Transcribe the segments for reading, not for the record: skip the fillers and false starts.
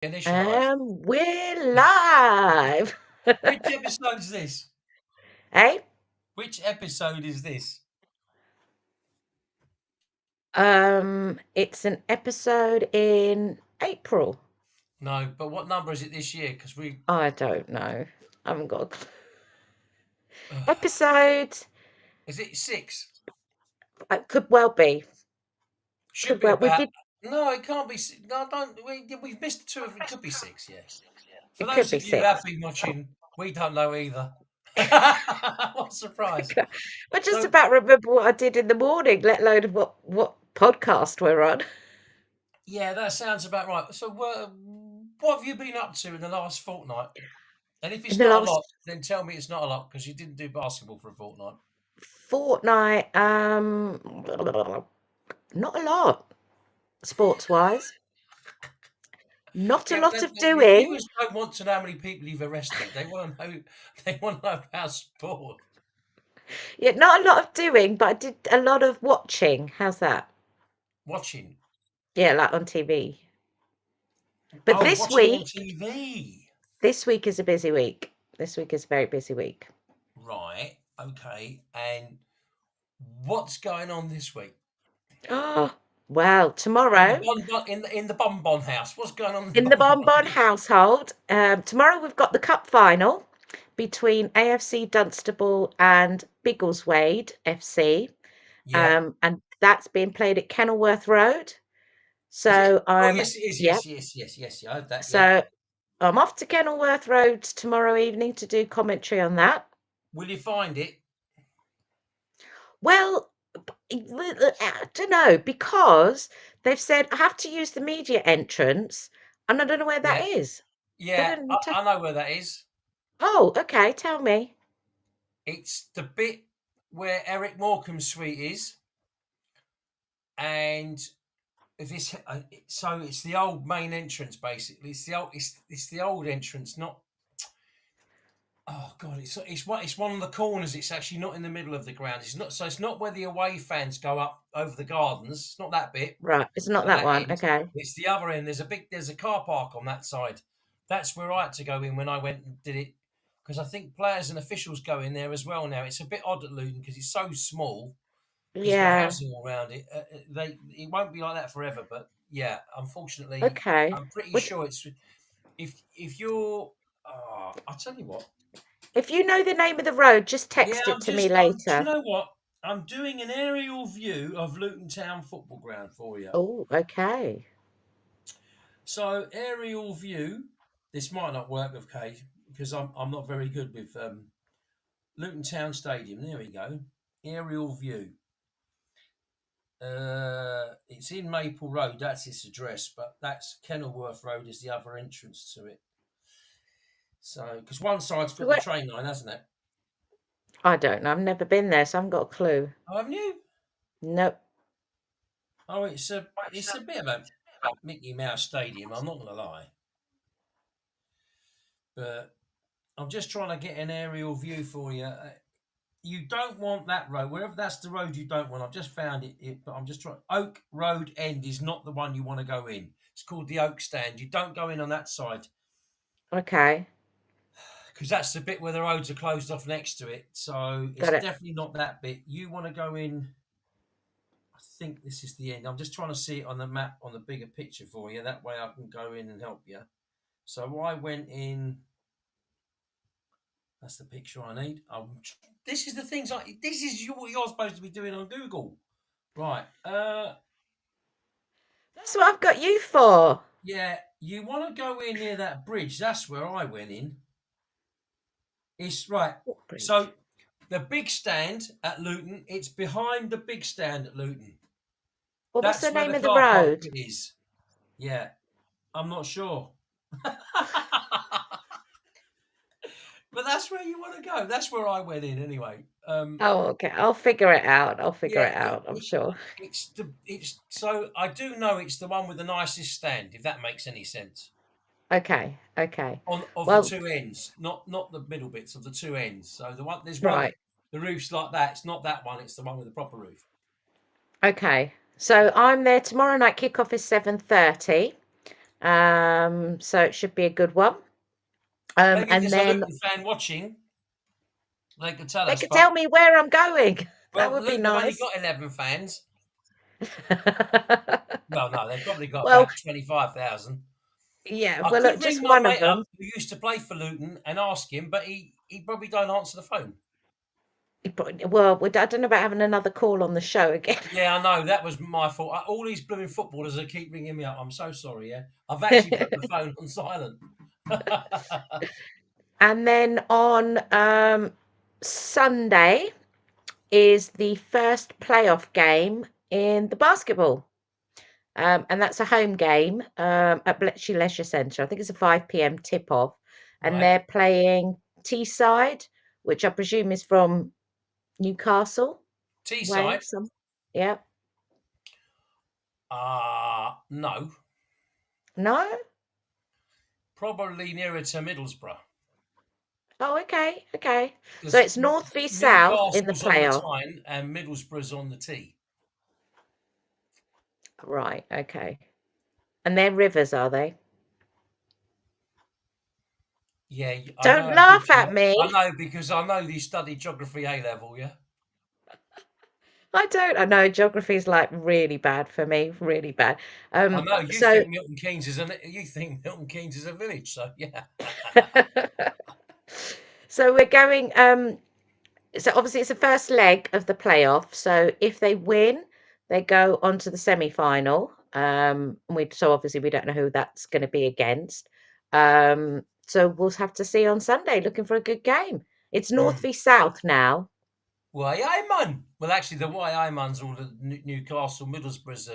Initialize. We're live. Which episode is this? Hey, Which episode is this? it's an episode in April. No, but what number is it this year? Because we I don't know. I haven't got a clue. Episode. is it 6? It could well be. Should Could be well. We about. did. No, it can't be. No, don't. We've missed 2 of it. Could be 6. Yeah. For It could those be of you who have 6. been watching, we don't know either. What a surprise! I just So about remember what I did in the morning, let alone what podcast we're on. yeah, that sounds about right. So what have you been up to in the last fortnight? And if In it's the not a lot, last then tell me it's not a lot because you didn't do basketball for a fortnight. fortnight, not a lot, sports wise. Not a Yeah, but lot of the doing. viewers don't want to know how many people you've arrested. They want to know. They want to know about sport. Yeah, not a lot of doing, but I did a lot of watching. How's that? Watching. Yeah, like on TV. But Oh, watching on TV. this week is a busy week. This week is a very busy week. Right. Okay. And what's going on this week Oh, well, in the tomorrow bonbon in the bonbon house? What's going on in the in the bonbon Bonbon house? household, tomorrow we've got the cup final between AFC Dunstable and Biggleswade FC, Yeah. and that's being played at Kenilworth Road. Is it? So Oh, I'm, yes, it is. yep. Yes, yes, yes, yes. Yeah, I heard that. Yeah. So I'm off to Kenilworth Road tomorrow evening to do commentary on that. Will you find it? Well, I don't know, because they've said I have to use the media entrance, and I don't know where that Yeah. is. They Yeah. didn't I know where that is. Oh, okay, tell me. It's the bit where Eric Morecambe's suite is, and this so it's the old main entrance basically. It's the old entrance, not. Oh god, it's one of the corners. It's actually not in the middle of the ground. It's not, so it's not where the away fans go up over the gardens. It's not that bit Right, it's not at that that one. end. Okay. It's the other end. There's a car park on that side. That's where I had to go in when I went and did it, because I think players and officials go in there as well now. It's a bit odd at Luton because it's so small because of the Yeah. housing all around it. It won't be like that forever, but yeah, unfortunately, Okay. I'm pretty Would sure it's if you're. I'll tell you what. if you know the name of the road, just Yeah, text it I'm to me just. Do you later. know what? I'm doing an aerial view of Luton Town Football Ground for you. Oh, okay. So aerial view. This might not work with Kate because I'm not very good with Luton Town Stadium. There we go. Aerial view. It's in Maple Road. That's its address, but that's Kenilworth Road is the other entrance to it. So, because one side's got the Where, train line, hasn't it? I don't know. I've never been there, so I haven't got a clue. Oh, haven't you? Nope. Oh, it's a bit of a Mickey Mouse Stadium. I'm not going to lie, but I'm just trying to get an aerial view for you. You don't want that road. Wherever that's the road you don't want. I've just found it, but I'm just trying. Oak Road End is not the one you want to go in. It's called the Oak Stand. You don't go in on that side Okay. because that's the bit where the roads are closed off next to it. So it's Got it. definitely not that bit. You want to go in. I think this is the end. I'm just trying to see it on the map on the bigger picture for you. That way I can go in and help you. So I went in. That's the picture I need. This is the things This is what you're supposed to be doing on Google, right? That's what I've got you for. Yeah, you want to go in near that bridge. That's where I went in. It's right. What bridge? So the big stand at Luton. It's behind the big stand at Luton. Well, what's the That's where name the of the car park road? is. Yeah, I'm not sure. But that's where you want to go. That's where I went in anyway. Oh, okay. I'll figure it out. I'll figure Yeah, it out. I'm sure. it's so I do know it's the one with the nicest stand, if that makes any sense. Okay. Okay. On of the Well, two ends, not the middle bits of the two ends. So there's one right. that the roof's like that. It's not that one. It's the one with the proper roof. Okay. So I'm there tomorrow night. Kickoff is 7:30. So it should be a good one. Maybe if And there's a then Luton fan watching, they could tell they us. could But tell me where I'm going. That well, would be Luton have only nice. got 11 fans. Well, no, they've probably got Well, about 25,000. yeah. I Well, could look, ring just my one of mate up them. who used to play for Luton and ask him, but he probably don't answer the phone. Well, I don't know about having another call on the show again. Yeah, I know that was my fault. All these blooming footballers that keep ringing me up. I'm so sorry. Yeah, I've actually put the phone on silent. And then on Sunday is the first playoff game in the basketball. And that's a home game at Bletchley Leisure Centre. I think it's a 5 p.m. tip off. And Right, they're playing Teesside, which I presume is from Newcastle, Teesside. Wales. Yeah. No, No? probably nearer to Middlesbrough Oh, okay. Okay. So because it's North v South in the Newcastle's on the playoff. Tyne and Middlesbrough's on the T. Right. Okay. And they're rivers, are they? Yeah, I Don't know a bit. laugh at I me. know because I know you studied geography A level. Yeah, I don't. I know geography is like really bad for me, really bad. I know you So think Milton Keynes is a village. So yeah. so we're going so obviously it's the first leg of the playoff. So if they win, they go on to the semi-final. So obviously we don't know who that's going to be against. So we'll have to see on Sunday. Looking for a good game. It's North Mm. v South now. YI-Man. Well, actually, the YI-Man's all the Newcastle Middlesbrough's.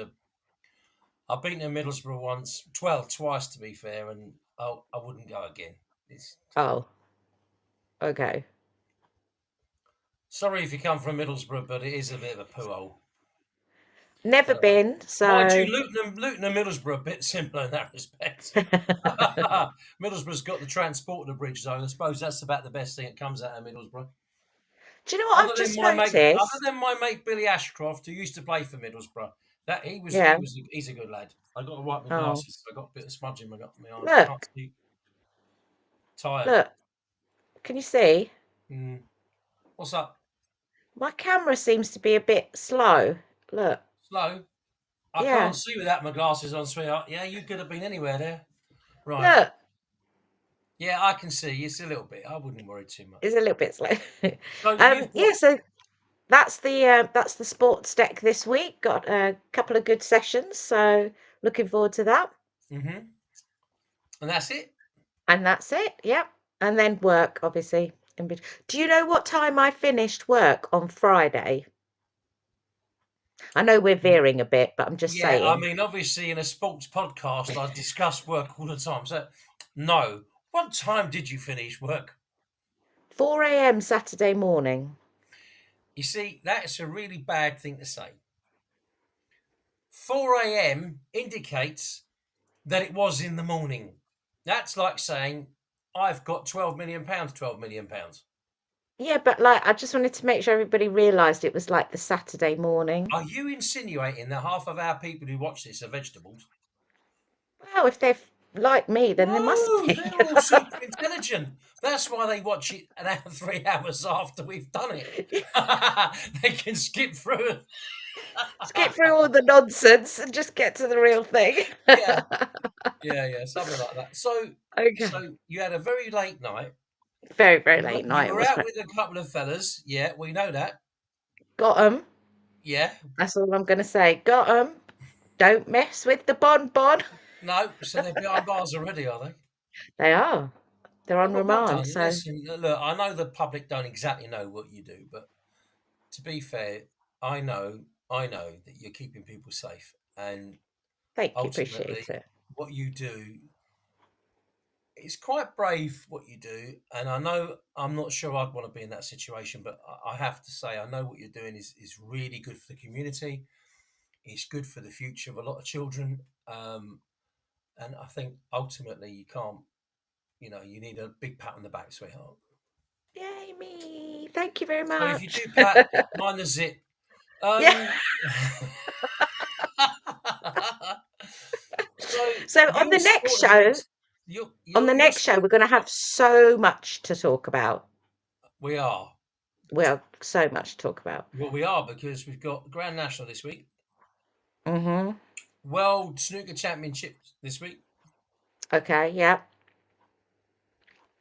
I've been to Middlesbrough once, twice to be fair, and I wouldn't go again. It's, Oh, okay. sorry if you come from Middlesbrough, but it is a bit of a poo hole. Never But, been. mind you, So Luton and Middlesbrough are a bit similar in that respect. Middlesbrough's got the transport and the bridge zone. I suppose that's about the best thing that comes out of Middlesbrough. do you know what I've just Other noticed? than my mate Billy Ashcroft, who used to play for Middlesbrough, that Yeah. he's a good lad. I got to wipe my Oh, glasses. I got a bit of smudge in my eyes. I can't look, see. Tired. look. Can you see? Mm. What's up? My camera seems to be a bit slow. Look. Slow. I can't Yeah. see without my glasses on, sweetheart. Yeah, you could have been anywhere there. Right. Look. Yeah, I can see. It's a little bit. I wouldn't worry too much. It's a little bit slow. So you've Yeah, got. so that's the sports deck this week. Got a couple of good sessions, so looking forward to that. Hmm. And that's it. And that's it. Yep. And then work, obviously. Do you know what time I finished work on Friday? I know we're veering a bit, but I'm just Yeah, I saying. mean, obviously, in a sports podcast, I discuss work all the time. So, no. What time did you finish work? 4 a.m. Saturday morning. You see, that's a really bad thing to say. 4 a.m. indicates that it was in the morning. That's like saying, I've got £12 million, £12 million. Yeah, but like I just wanted to make sure everybody realised it was like the Saturday morning. Are you insinuating that half of our people who watch this are vegetables? Well, if they're like me, then they must No, be. they're all super intelligent. That's why they watch it an hour, 3 hours after we've done it. They can skip through it. Skip through all the nonsense and just get to the real thing. Yeah, yeah, something like that. So Okay. you had a very late night. Very, very late You night it were was. out with a couple of fellas. Yeah, we know that. Got 'em. Yeah. That's all I'm going to say. Got 'em. Don't mess with the bonbon. No, so they're behind bars already, are they? They are. They're Yeah, on well remand. done. So Listen, look, I know the public don't exactly know what you do, but to be fair, I know that you're keeping people safe, and thank you. ultimately, Appreciate it. what you do is quite brave. What you do, and I know I'm not sure I'd want to be in that situation, but I have to say I know what you're doing is really good for the community. It's good for the future of a lot of children, and I think ultimately you can't. You need a big pat on the back, sweetheart. Yay, me. Thank you very So if you much. do pat, mind the zip. Yeah. Um, So on you're the next supporting show, against you're we're supporting. going to have so much to talk about. We are. Well, so much to talk about. Well, we are because we've got Grand National this week, Hmm. World Snooker Championship this week. Okay, yeah.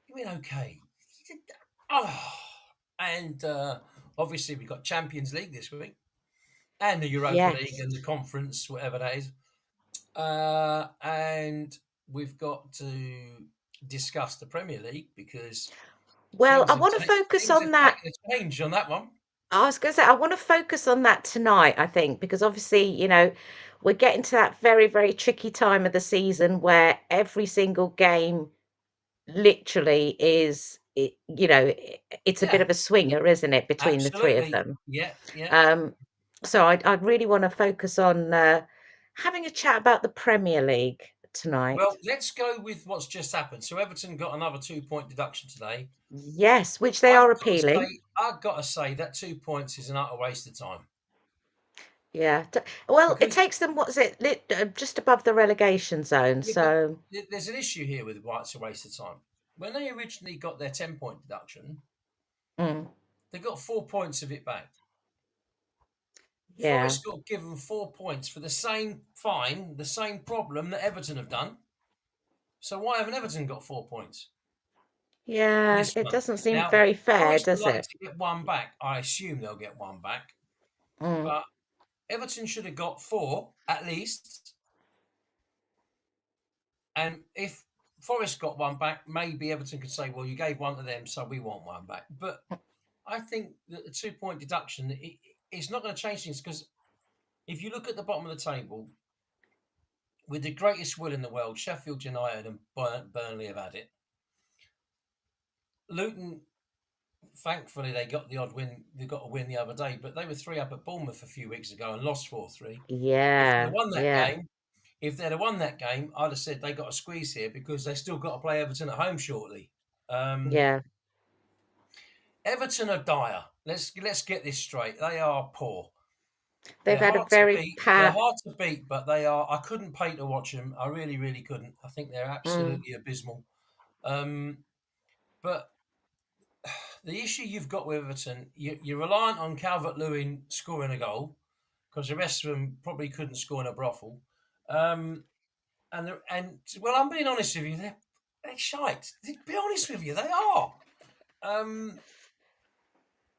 You mean okay? Oh, and obviously we've got Champions League this week, and the Europa League Yes. and the conference, whatever that is. And we've got to discuss the Premier League because Well, I want to focus things on have that. taken a change on that one. I was going to say, I want to focus on that tonight, I think, because obviously, we're getting to that very, very tricky time of the season where every single game literally it's a bit Yeah, of a swinger, isn't it, between the three of absolutely. them? Yeah, yeah. Um, so I really want to focus on having a chat about the Premier League tonight. Well, let's go with what's just happened. So Everton got another 2 point deduction today. Yes, which they are appealing. I've got to say that 2 points is an utter waste of time Yeah. Well, it because takes them, what's it, just above the relegation zone. yeah, but So, there's an issue here with why it's a waste of time. When they originally got their 10 point deduction, mm, they got 4 points of it back. yeah. Forest got given 4 points for the same fine, the same problem that Everton have done. So why haven't Everton got 4 points for Yeah, this it one? doesn't seem Now, very fair, Forest are does likely it? to get one back. I assume they'll get one back, Mm, but Everton should have got four at least. And if Forest got one back, maybe Everton could say, well, you gave one to them, so we want one back. But I think that the 2 point deduction it's not going to change things because if you look at the bottom of the table, with the greatest will in the world, Sheffield United and Burnley have had it. Luton, thankfully, they got the odd win. They got a win the other day, but they were 3 up at Bournemouth a few weeks ago and lost 4-3. If they'd have yeah, won that yeah, game, I'd have said they got a squeeze here because they still got to play Everton at home shortly. Um, yeah. Everton are dire. Let's get this straight. They are poor. They've had a very They're pat. hard to beat, but they are. I couldn't pay to watch them. I really, really couldn't. I think they're Mm, absolutely abysmal. Um, but the issue you've got with Everton, you're reliant on Calvert-Lewin scoring a goal because the rest of them probably couldn't score in a brothel. Um, and well, I'm being honest with you, they're shite. To be honest with you, they are. Um,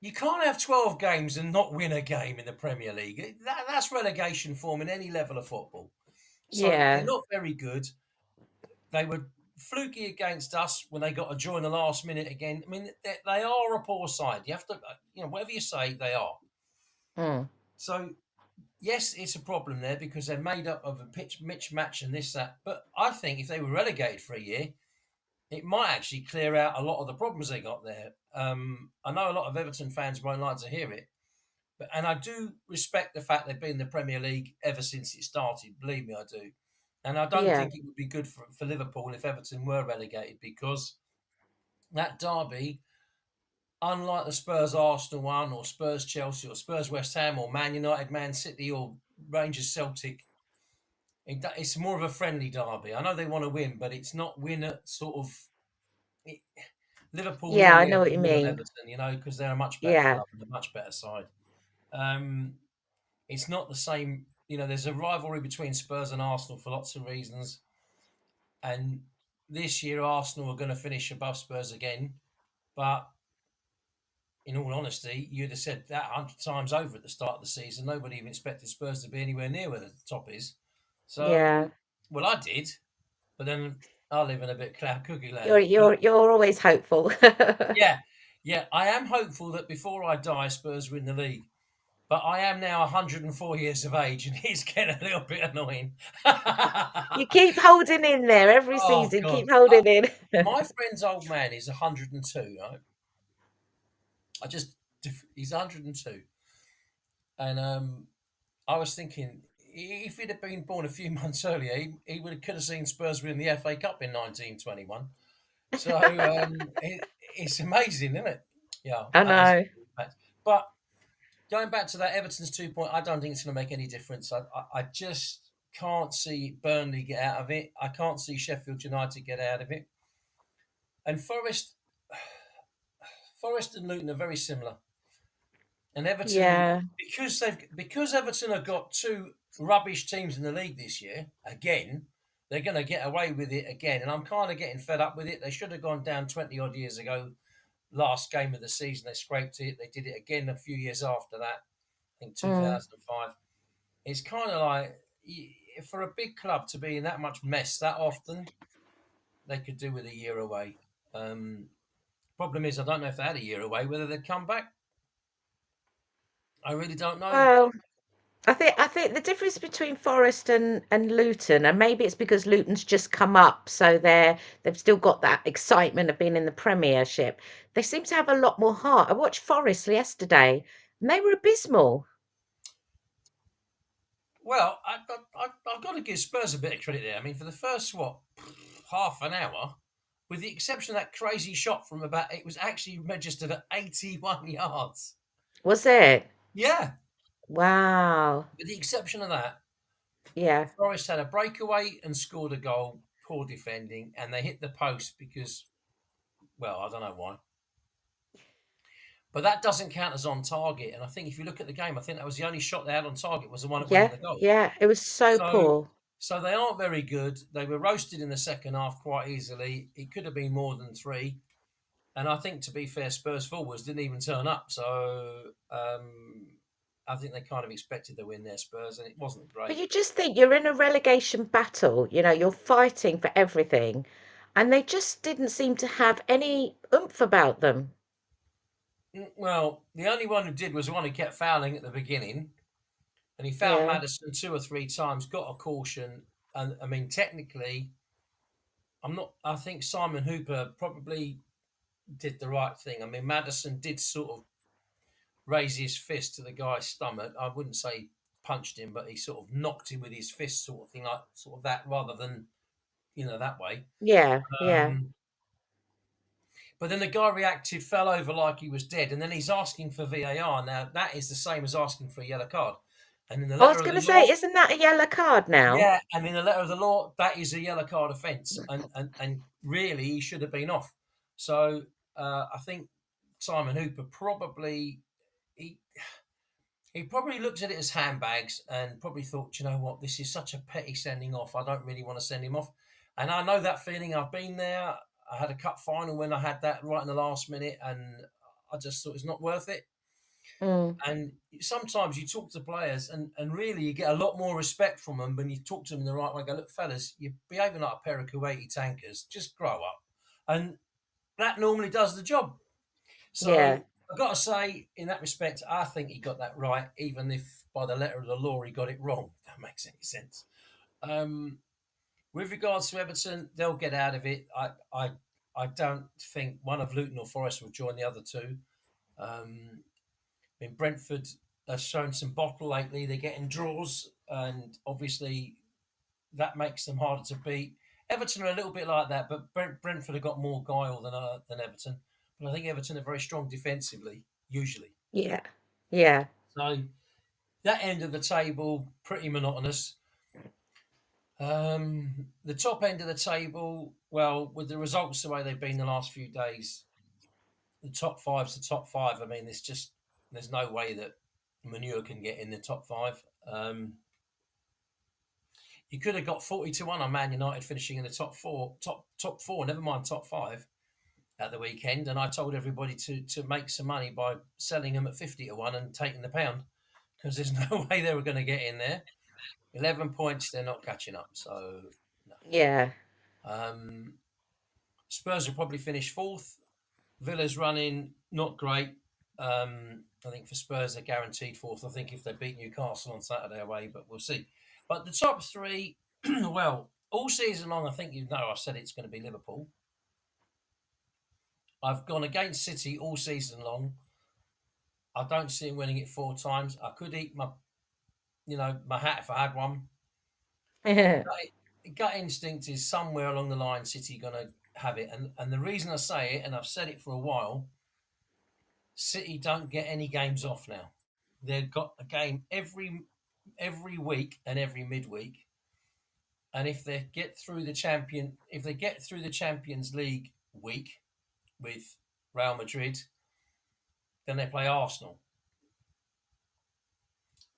you can't have 12 games and not win a game in the Premier League. That's relegation form in any level of football. So they're yeah, not very good. They were fluky against us when they got a draw in the last minute again. I mean, they are a poor side. You have to, whatever you say, they are. mm, So yes, it's a problem there because they're made up of a pitch, match, and this, that. But I think if they were relegated for a year, it might actually clear out a lot of the problems they got there. I know a lot of Everton fans won't like to hear it, and I do respect the fact they've been in the Premier League ever since it started. Believe me, I do. And I don't yeah, think it would be good for Liverpool if Everton were relegated because that derby, unlike the Spurs Arsenal one or Spurs Chelsea or Spurs West Ham or Man United Man City or Rangers Celtic, it's more of a friendly derby. I know they want to win, but it's not win at sort of. It, Liverpool yeah. I normally know have what the you win on mean. Everton, because they're a much better Yeah, club and a much better side. Um, it's not the same. There's a rivalry between Spurs and Arsenal for lots of reasons, and this year Arsenal are going to finish above Spurs again. But in all honesty, you'd have said that 100 times over at the start of the season. Nobody even expected Spurs to be anywhere near where the top is. yeah. So, well, I did, but then I live in a bit cloud cookie You're land. But you're you're always hopeful. yeah, yeah, I am hopeful that before I die, Spurs win the league. But I am now 104 years of age, and it's getting a little bit annoying. You keep holding in there every Oh season. God, Keep holding in. my friend's old man is 102. Right? I just he's 102, and I was thinking if he'd have been born a few months earlier, he could have seen Spurs win the FA Cup in 1921. So it's amazing, isn't it? Yeah, I that is know. a fact. But going back to that Everton's 2 point, I don't think it's going to make any difference. I just can't see Burnley get out of it. I can't see Sheffield United get out of it. And Forest and Luton are very similar. And Everton, Yeah. because Everton have got two rubbish teams in the league this year again, they're going to get away with it again. And I'm kind of getting fed up with it. They should have gone down 20 odd years ago. Last game of the season, they scraped it. They did it again a few years after that. I think Mm. 2005. It's kind of like for a big club to be in that much mess that often, they could do with a year away. Problem is, I don't know if they had a year away whether they'd come back. I really don't know. Well, I think the difference between Forest and Luton, and maybe it's because Luton's just come up, so they've still got that excitement of being in the Premiership. They seem to have a lot more heart. I watched Forest yesterday, and they were abysmal. Well, I've got to give Spurs a bit of credit there. I mean, for the first half an hour, with the exception of that crazy shot from about, it was actually registered at 81 yards. Was it? Yeah, Wow. with the exception of that, Yeah. Forest had a breakaway and scored a goal. Poor defending, and they hit the post because, well, I don't know why. But that doesn't count as on target. And I think if you look at the game, I think that was the only shot they had on target was the one that went in Yeah. the goal. Yeah. It was so So, poor. so they aren't very good. They were roasted in the second half quite easily. It could have been more than three. And I think, to be fair, Spurs forwards didn't even turn up. So I think they kind of expected the win there, Spurs, and it wasn't But great. you just think you're in a relegation battle, you're fighting for everything, and they just didn't seem to have any oomph about them. Well, the only one who did was the one who kept fouling at the beginning. And he fouled Yeah. Madison two or three times, got a caution. And I mean, technically, I think Simon Hooper probably did the right thing. I mean, Madison did sort of raise his fist to the guy's stomach. I wouldn't say punched him, but he sort of knocked him with his fist, sort of thing, like sort of that, rather than that way. Yeah. Yeah. Um, but then the guy reacted, fell over like he was dead, and then he's asking for VAR. Now that is the same as asking for a yellow card. And in the I was letter of going to the say, law, isn't that a yellow card now? yeah, and in the letter of the law, that is a yellow card offence, and really he should have been off. So I think Simon Hooper probably he he probably looked at it as handbags and probably thought, you know what, this is such a petty sending off. I don't really want to send him off. And I know that feeling. I've been there. I had a cup final when I had that right in the last minute, and I just thought it's not worth it. Mm. And sometimes you talk to players, and really you get a lot more respect from them when you talk to them in the right way. Go, look, fellas, you're behaving like a pair of Kuwaiti tankers. Just grow up. And that normally does the job. Yeah. So I've got to say, in that respect, I think he got that right, even if by the letter of the law he got it wrong. If that makes any sense. Um, with regards to Everton, they'll get out of it. I don't think one of Luton or Forest will join the other two. I mean, Brentford has shown some bottle lately. They're getting draws, and obviously that makes them harder to beat. Everton are a little bit like that, but Brentford have got more guile than Everton. But I think Everton are very strong defensively, usually. Yeah. Yeah. So that end of the table, pretty monotonous. The top end of the table, well, with the results the way they've been the last few days, the top five's the top five. I mean, there's no way that Manure can get in the top five. You could have got 40-1 on Man United finishing in the top four, never mind top five at the weekend. And I told everybody to make some money by selling them at 50-1 and taking the pound because there's no way they were going to get in there. 11 points, they're not catching up. So, no. Yeah. Spurs will probably finish fourth. Villa's running not great. I think for Spurs, they're guaranteed fourth. I think if they beat Newcastle on Saturday away, but we'll see. But the top three, well, all season long, I think I've said it's going to be Liverpool. I've gone against City all season long. I don't see him winning it 4 times. I could eat my hat if I had one. Gut instinct is somewhere along the line, City going to have it. And the reason I say it, and I've said it for a while, City don't get any games off now. They've got a game every week and every midweek. and if they get through the Champions League week with Real Madrid, then they play Arsenal.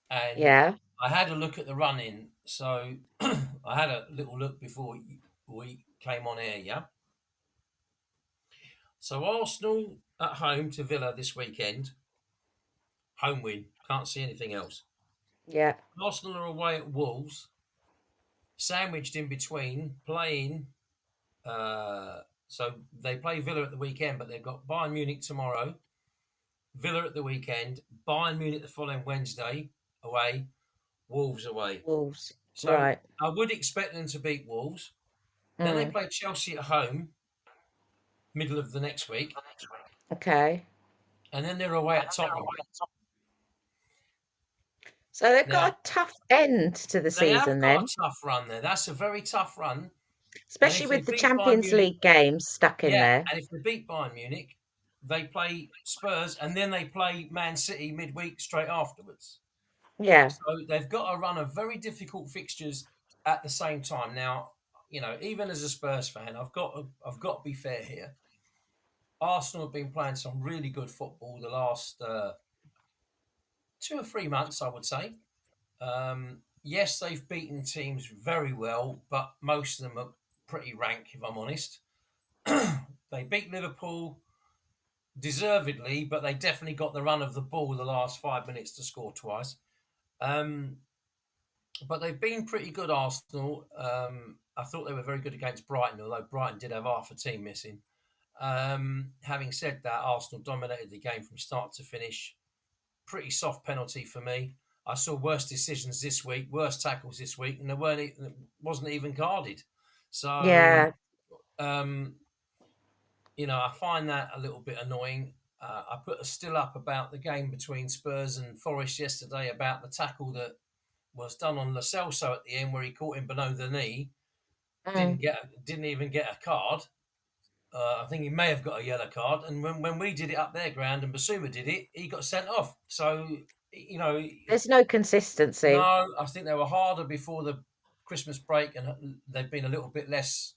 And Yeah. I had a look at the run-in, so I had a little look before we came on air. Yeah. So Arsenal at home to Villa this weekend, home win. Can't see anything else. Yeah. Arsenal are away at Wolves, sandwiched in between playing. So they play Villa at the weekend, but they've got Bayern Munich tomorrow, Villa at the weekend, Bayern Munich the following Wednesday away, Wolves away. Wolves. So Right. I would expect them to beat Wolves. Then they Mm. play Chelsea at home, middle of the next week, Okay. and then they're away at Tottenham. So they've got Now a tough end to the they have season got then, a tough run there. That's a very tough run. And especially if they with the beat Bayern Champions Munich, League games stuck in yeah, there. and if they beat Bayern Munich, they play Spurs, and then they play Man City midweek straight afterwards. Yeah. So they've got a run of very difficult fixtures at the same time. Now, even as a Spurs fan, I've got to be fair here. Arsenal have been playing some really good football the last 2 or 3 months, I would say. Yes, they've beaten teams very well, but most of them are pretty rank, if I'm honest. They beat Liverpool deservedly, but they definitely got the run of the ball the last 5 minutes to score twice. But they've been pretty good, Arsenal. I thought they were very good against Brighton, although Brighton did have half a team missing. Having said that, Arsenal dominated the game from start to finish. Pretty soft penalty for me. I saw worse decisions this week, worse tackles this week, and it wasn't even carded. So, Yeah. um, I find that a little bit annoying. I put a still up about the game between Spurs and Forest yesterday about the tackle that was done on Lo Celso at the end, where he caught him below the knee. Mm. Didn't even get a card. I think he may have got a yellow card. And when we did it up their ground and Basuma did it, he got sent off. So There's no consistency. no, I think they were harder before the Christmas break, and they've been a little bit less.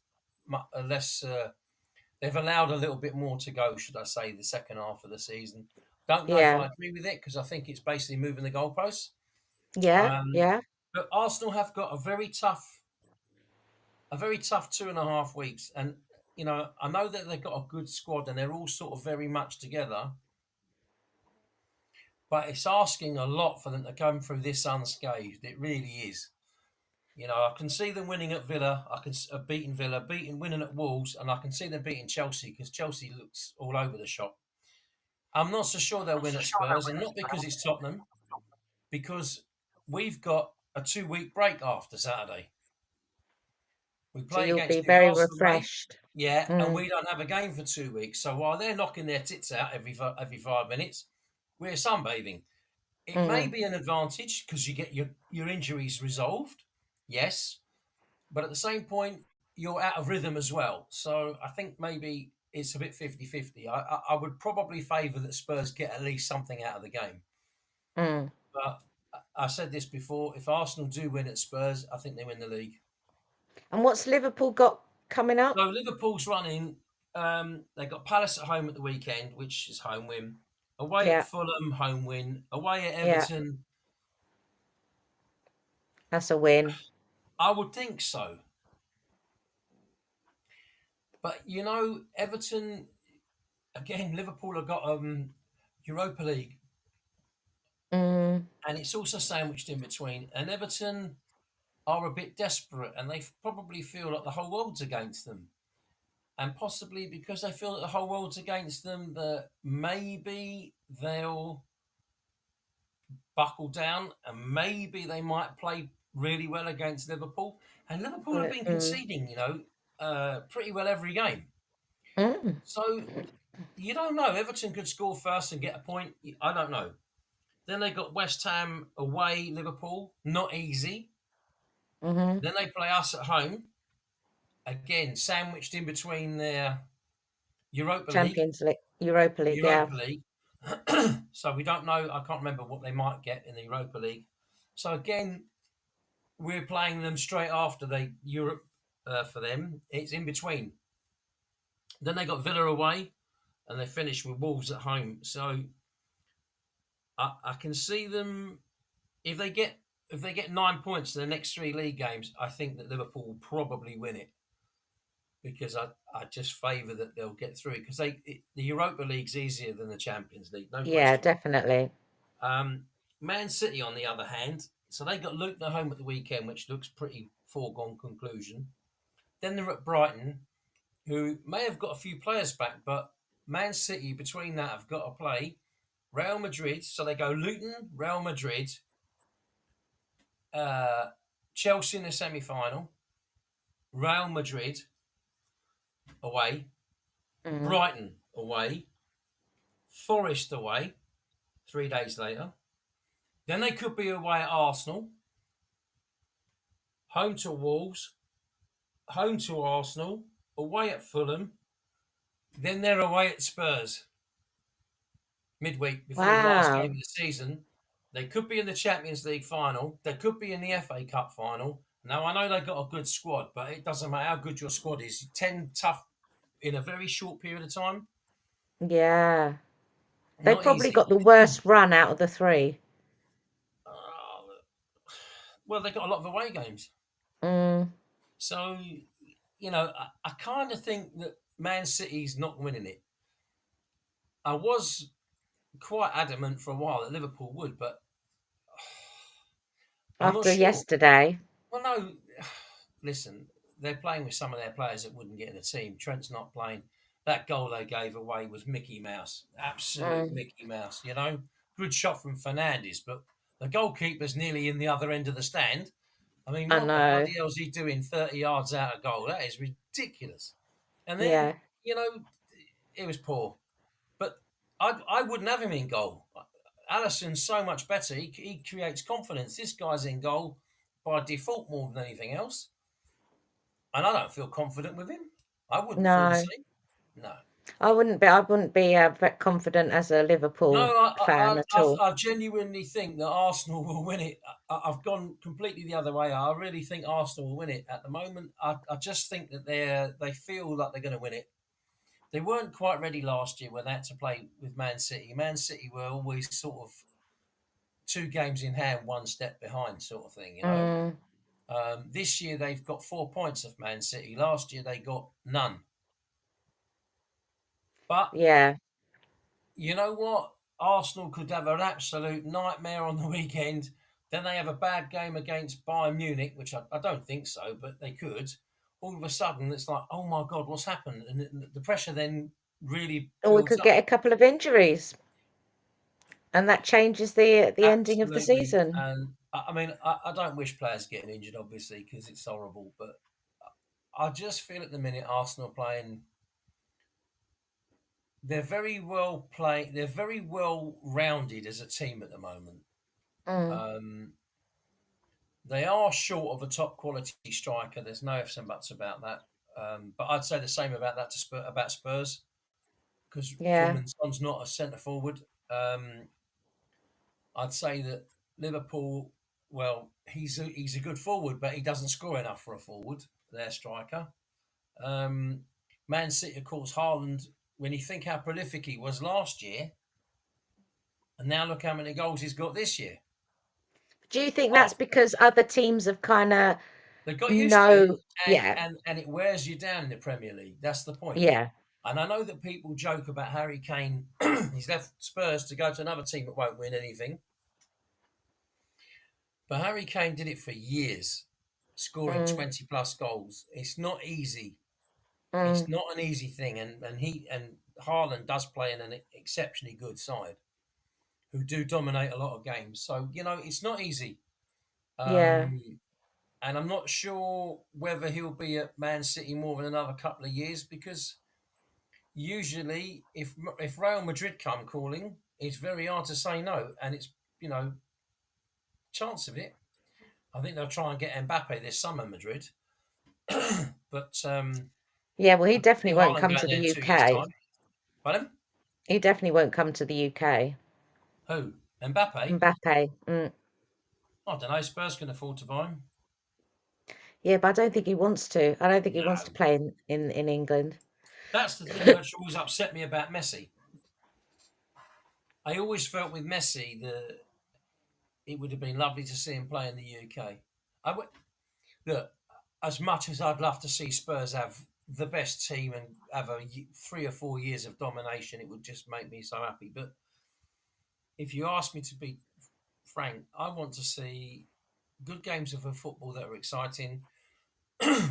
They've allowed a little bit more to go, should I say, the second half of the season. Don't know if Yeah. I agree with it because I think it's basically moving the goalposts. Yeah. Um, Yeah. but Arsenal have got a very tough 2.5 weeks, and I know that they've got a good squad and they're all sort of very much together. But it's asking a lot for them to come through this unscathed. It really is. I can see them winning at Villa. I can beating Villa, winning at Wolves, and I can see them beating Chelsea because Chelsea looks all over the shop. I'm not so sure they'll win at Spurs, and not because it's Tottenham, because we've got a 2 week break after Saturday. We So play you'll be against very Newcastle away, refreshed. yeah, and Mm. we don't have a game for 2 weeks. So while they're knocking their tits out every 5 minutes, we're sunbathing. It may Mm. be an advantage because you get your injuries resolved, yes, but at the same point, you're out of rhythm as well. So I think maybe it's a bit 50-50. I would probably favour that Spurs get at least something out of the game. Mm. But I said this before, if Arsenal do win at Spurs, I think they win the league. And what's Liverpool got coming up? So Liverpool's running. They got Palace at home at the weekend, which is home win. Away at Yeah. Fulham, home win. Away at Yeah. Everton, That's a win. I would think so. But Everton again. Liverpool have got Europa League, Mm. and it's also sandwiched in between. And Everton are a bit desperate, and they probably feel like the whole world's against them. And possibly because they feel that the whole world's against them, that maybe they'll buckle down, and maybe they might play really well against Liverpool. And Liverpool have been Mm. conceding, pretty well every game. Mm. So you don't know. Everton could score first and get a point. I don't know. Then they got West Ham away, Liverpool, not easy. Mm-hmm. Then they play us at home, again sandwiched in between their Europa League, Champions League, Europa League. Yeah. Europa League. So we don't know. I can't remember what they might get in the Europa League. So again, we're playing them straight after they Europe for them. It's in between. Then they got Villa away, and they finish with Wolves at home. So I can see them if they get 9 points in the next three league games. I think that Liverpool will probably win it because I just favour that they'll get through because the Europa League's easier than the Champions League, no Yeah, question. definitely. Man City, on the other hand, so they got Luton at home at the weekend, which looks pretty foregone conclusion. Then they're at Brighton, who may have got a few players back, but Man City between that have got to play Real Madrid. So they go Luton, Real Madrid, Chelsea in the semi-final, Real Madrid away, Mm. Brighton away, Forest away 3 days later. Then they could be away at Arsenal, home to Wolves, home to Arsenal, away at Fulham. Then they're away at Spurs midweek before the last game Wow. of the season. They could be in the Champions League final. They could be in the FA Cup final. Now, I know they've got a good squad, but it doesn't matter how good your squad is. 10 tough in a very short period of time. Yeah. They Not probably easy. got the worst run out of the three. Well, they got a lot of away games. Mm. So, I kind of think that Man City's not winning it. I was quite adamant for a while that Liverpool would, but I'm not After sure. yesterday. Well, no, listen, they're playing with some of their players that wouldn't get in the team. Trent's not playing. That goal they gave away was Mickey Mouse, absolute Mm. Mickey Mouse. Good shot from Fernandes, but the goalkeeper's nearly in the other end of the stand. I mean, I what the know. bloody hell's he doing 30 yards out of goal? That is ridiculous. And then, Yeah. it was poor. But I wouldn't have him in goal. Allison's so much better. He creates confidence. This guy's in goal by default more than anything else. And I don't feel confident with him. I wouldn't feel the No. same. No. I wouldn't be confident as a No, Liverpool fan at all. I genuinely think that Arsenal will win it. I've gone completely the other way. I really think Arsenal will win it at the moment. I just think that they feel like they're going to win it. They weren't quite ready last year when they had to play with Man City. Man City were always sort of 2 games in hand, one step behind, sort of thing. Mm. This year they've got 4 points of Man City. Last year they got none. But Yeah. you know what? Arsenal could have an absolute nightmare on the weekend. Then they have a bad game against Bayern Munich, which I don't think so, but they could. All of a sudden, it's like, oh my God, what's happened? And the pressure then really Or we builds could up. get a couple of injuries, and that changes the ending of the Absolutely. season. And I mean, I don't wish players getting injured, obviously, because it's horrible. But I just feel at the minute Arsenal playing. They're very well playing. They're very well rounded as a team at the moment. Mm. Um, They are short of a top quality striker. There's no ifs and buts about that. But I'd say the same about that about Spurs because Yeah. Son's not a centre forward. I'd say that Liverpool, well, he's a good forward, but he doesn't score enough for a forward. Their striker. Um, Man City, of course, Haaland. When you think how prolific he was last year, and now look how many goals he's got this year. Do you think that's Half. because other teams have kind of They got used to it, know? Yeah. and it wears you down in the Premier League. That's the point. Yeah. And I know that people joke about Harry Kane. He's left Spurs to go to another team that won't win anything. But Harry Kane did it for years, scoring Mm. 20 plus goals. It's not easy. It's Mm. not an easy thing. And Haaland does play in an exceptionally good side who do dominate a lot of games. So, it's not easy. Yeah. Um, and I'm not sure whether he'll be at Man City more than another couple of years because usually if Real Madrid come calling, it's very hard to say no, and it's chance of it. I think they'll try and get Mbappe this summer, Madrid, but Yeah. Well, he I can see definitely won't Haaland come going to there the in 2 years' UK. time. Pardon? He definitely won't come to the UK. Who? Mbappe? Mbappe. Mm. I don't know. Spurs can afford to buy him. Yeah, but I don't think he wants to. I don't think he wants to No, play in England. that's the thing which always upset me about Messi. I always felt with Messi that it would have been lovely to see him play in the UK. I would look as much as I'd love to see Spurs have the best team and have 3 or 4 years of domination. It would just make me so happy. But if you ask me to be frank, I want to see good games of football that are exciting,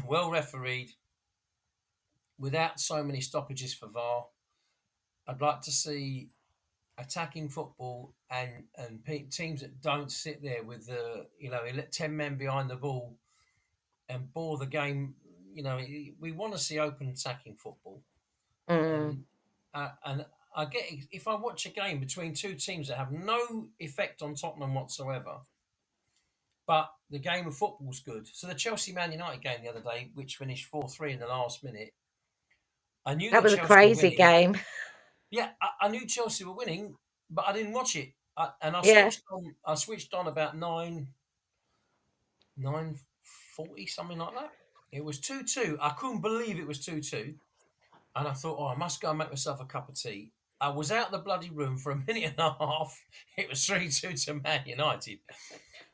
well refereed, without so many stoppages for VAR. I'd like to see attacking football and teams that don't sit there with let 10 men behind the ball and bore the game. We want to see open attacking football, Mm, and I get if I watch a game between two teams that have no effect on Tottenham whatsoever, but the game of football's good. So the Chelsea Man United game the other day, which finished 4-3 in the last minute, I knew that that was a Chelsea were crazy winning. game. Yeah, I knew Chelsea were winning, but I didn't watch it. I Yeah. switched on. I switched on about 9:40, something like that. It was 2-2. I couldn't believe it was 2-2, and I thought, oh, I must go and make myself a cup of tea. I was out the bloody room for a minute and a half. It was 3-2 to Man United.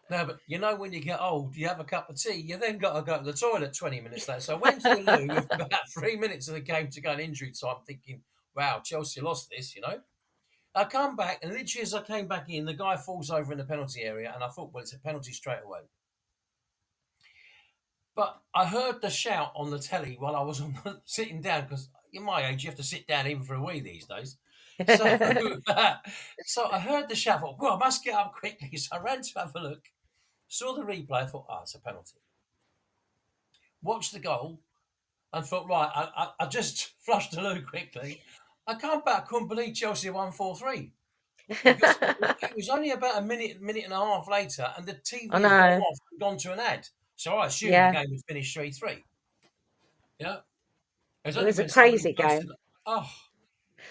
No, but when you get old, you have a cup of tea. You then got to go to the toilet 20 minutes later. So I went to the loo with about 3 minutes of the game to go in injury time, thinking, wow, Chelsea lost this. I come back, and literally as I came back in, the guy falls over in the penalty area, and I thought, well, it's a penalty straight away. But I heard the shout on the telly while I was sitting down, because in my age, you have to sit down even for a wee these days. So, so I heard the shout. I thought, well, I must get up quickly. So I ran to have a look, saw the replay. I thought, it's a penalty. Watched the goal and thought, right, I just flushed the loo quickly. I come back, couldn't believe Chelsea won 4-3. Because it was only about a minute and a half later, and the I TV had gone know. off and gone to an ad. So I assumed the Yeah, game had finished 3-3. Yeah. It's it only was a when somebody crazy posted, game. oh,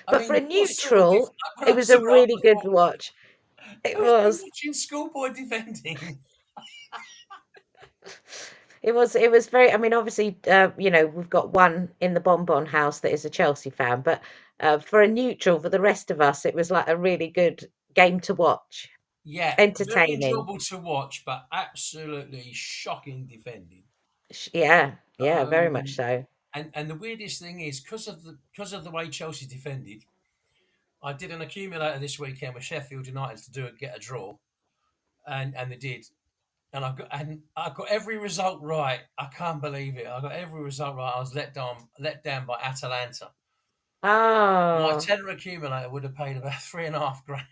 I But for a mean, neutral, when it I was saw a it, I really good thought, watch. It it was me was. watching schoolboy defending. It was very. I mean, obviously, we've got one in the Bonbon House that is a Chelsea fan, but for a neutral, for the rest of us, it was like a really good game to watch. Yeah, very Entertaining. enjoyable to watch, but absolutely shocking defending. Yeah, yeah, very much Um, so. and the weirdest thing is because of the way Chelsea defended, I did an accumulator this weekend with Sheffield United to get a draw, and they did, and I got every result right. I can't believe it. I got every result right. I was let down by Atalanta. My Oh, tenner accumulator would have paid about 3.5 grand.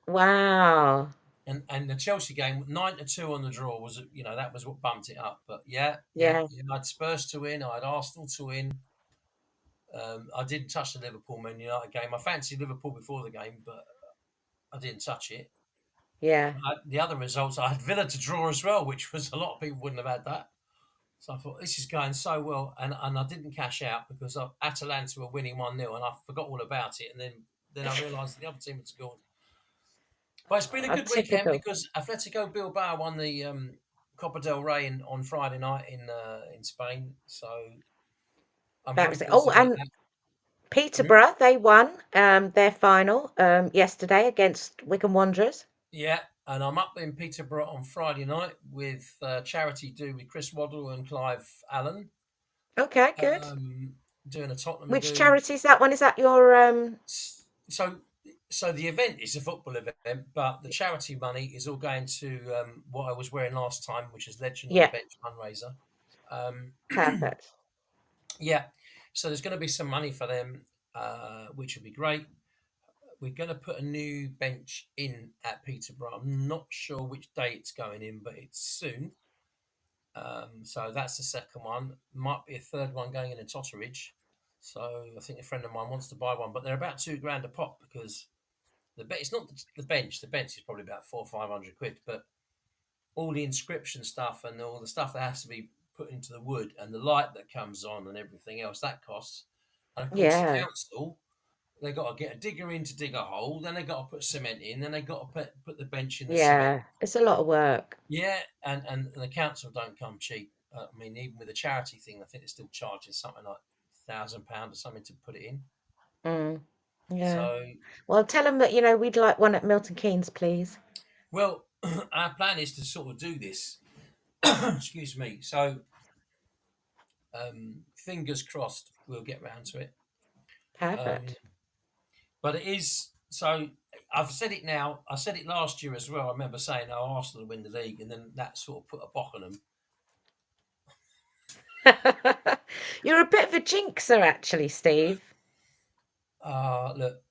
wow. And the Chelsea game 9-2 on the draw was that was what bumped it up. But yeah, yeah, Yeah, yeah. I had Spurs to win. I had Arsenal to win. I didn't touch the Liverpool Man United game. I fancied Liverpool before the game, but I didn't touch it. yeah, The other results, I had Villa to draw as well, which was a lot of people wouldn't have had that. So I thought this is going so well, and I didn't cash out because Atalanta were winning 1-0, and I forgot all about it, and then I realised the other team had scored. But it's been a good weekend typical. because Atletico Bilbao won the Copa del Rey on Friday night in Spain, so I'm That very was it. Oh, pleased about and that. Mhm. Peterborough, they won their final yesterday against Wigan Wanderers. Yeah, and I'm up in Peterborough on Friday night with Charity Do with Chris Waddle and Clive Allen, Okay, good. um, doing a Tottenham Which Do. charity is that one? Is that your So, so the event is a football event, but the charity money is all going to what I was wearing last time, which is Legend on the yeah, Bench fundraiser. Um, perfect. yeah, so there's going to be some money for them, which would be great. We're going to put a new bench in at Peterborough. I'm not sure which day it's going in, but it's soon. So that's the second one. Might be a third one going in Totteridge. So I think a friend of mine wants to buy one, but they're about 2 grand a pop because it's not the bench. The bench is probably about 400 or 500 quid, but all the inscription stuff and all the stuff that has to be put into the wood and the light that comes on and everything else that costs. And of course, the Yeah, council they got to get a digger in to dig a hole. Then they got to put cement in. Then they got to put the bench in the cement. yeah. It's a lot of work. Yeah, and the council don't come cheap. I mean, even with a charity thing, I think they're still charging something like £1,000 or something to put it in. Mm. Yeah. So, Well, tell them that, you know, we'd like one at Milton Keynes, please. well, our plan is to sort of do this. Excuse me. So, fingers crossed, we'll get round to it. Um, Perfect. but it is so. I've said it now. I said it last year as well. I remember saying, "Oh, Arsenal will win the league," and then that sort of put a bock on them. You're a bit of a jinxer, actually, Steve. Look,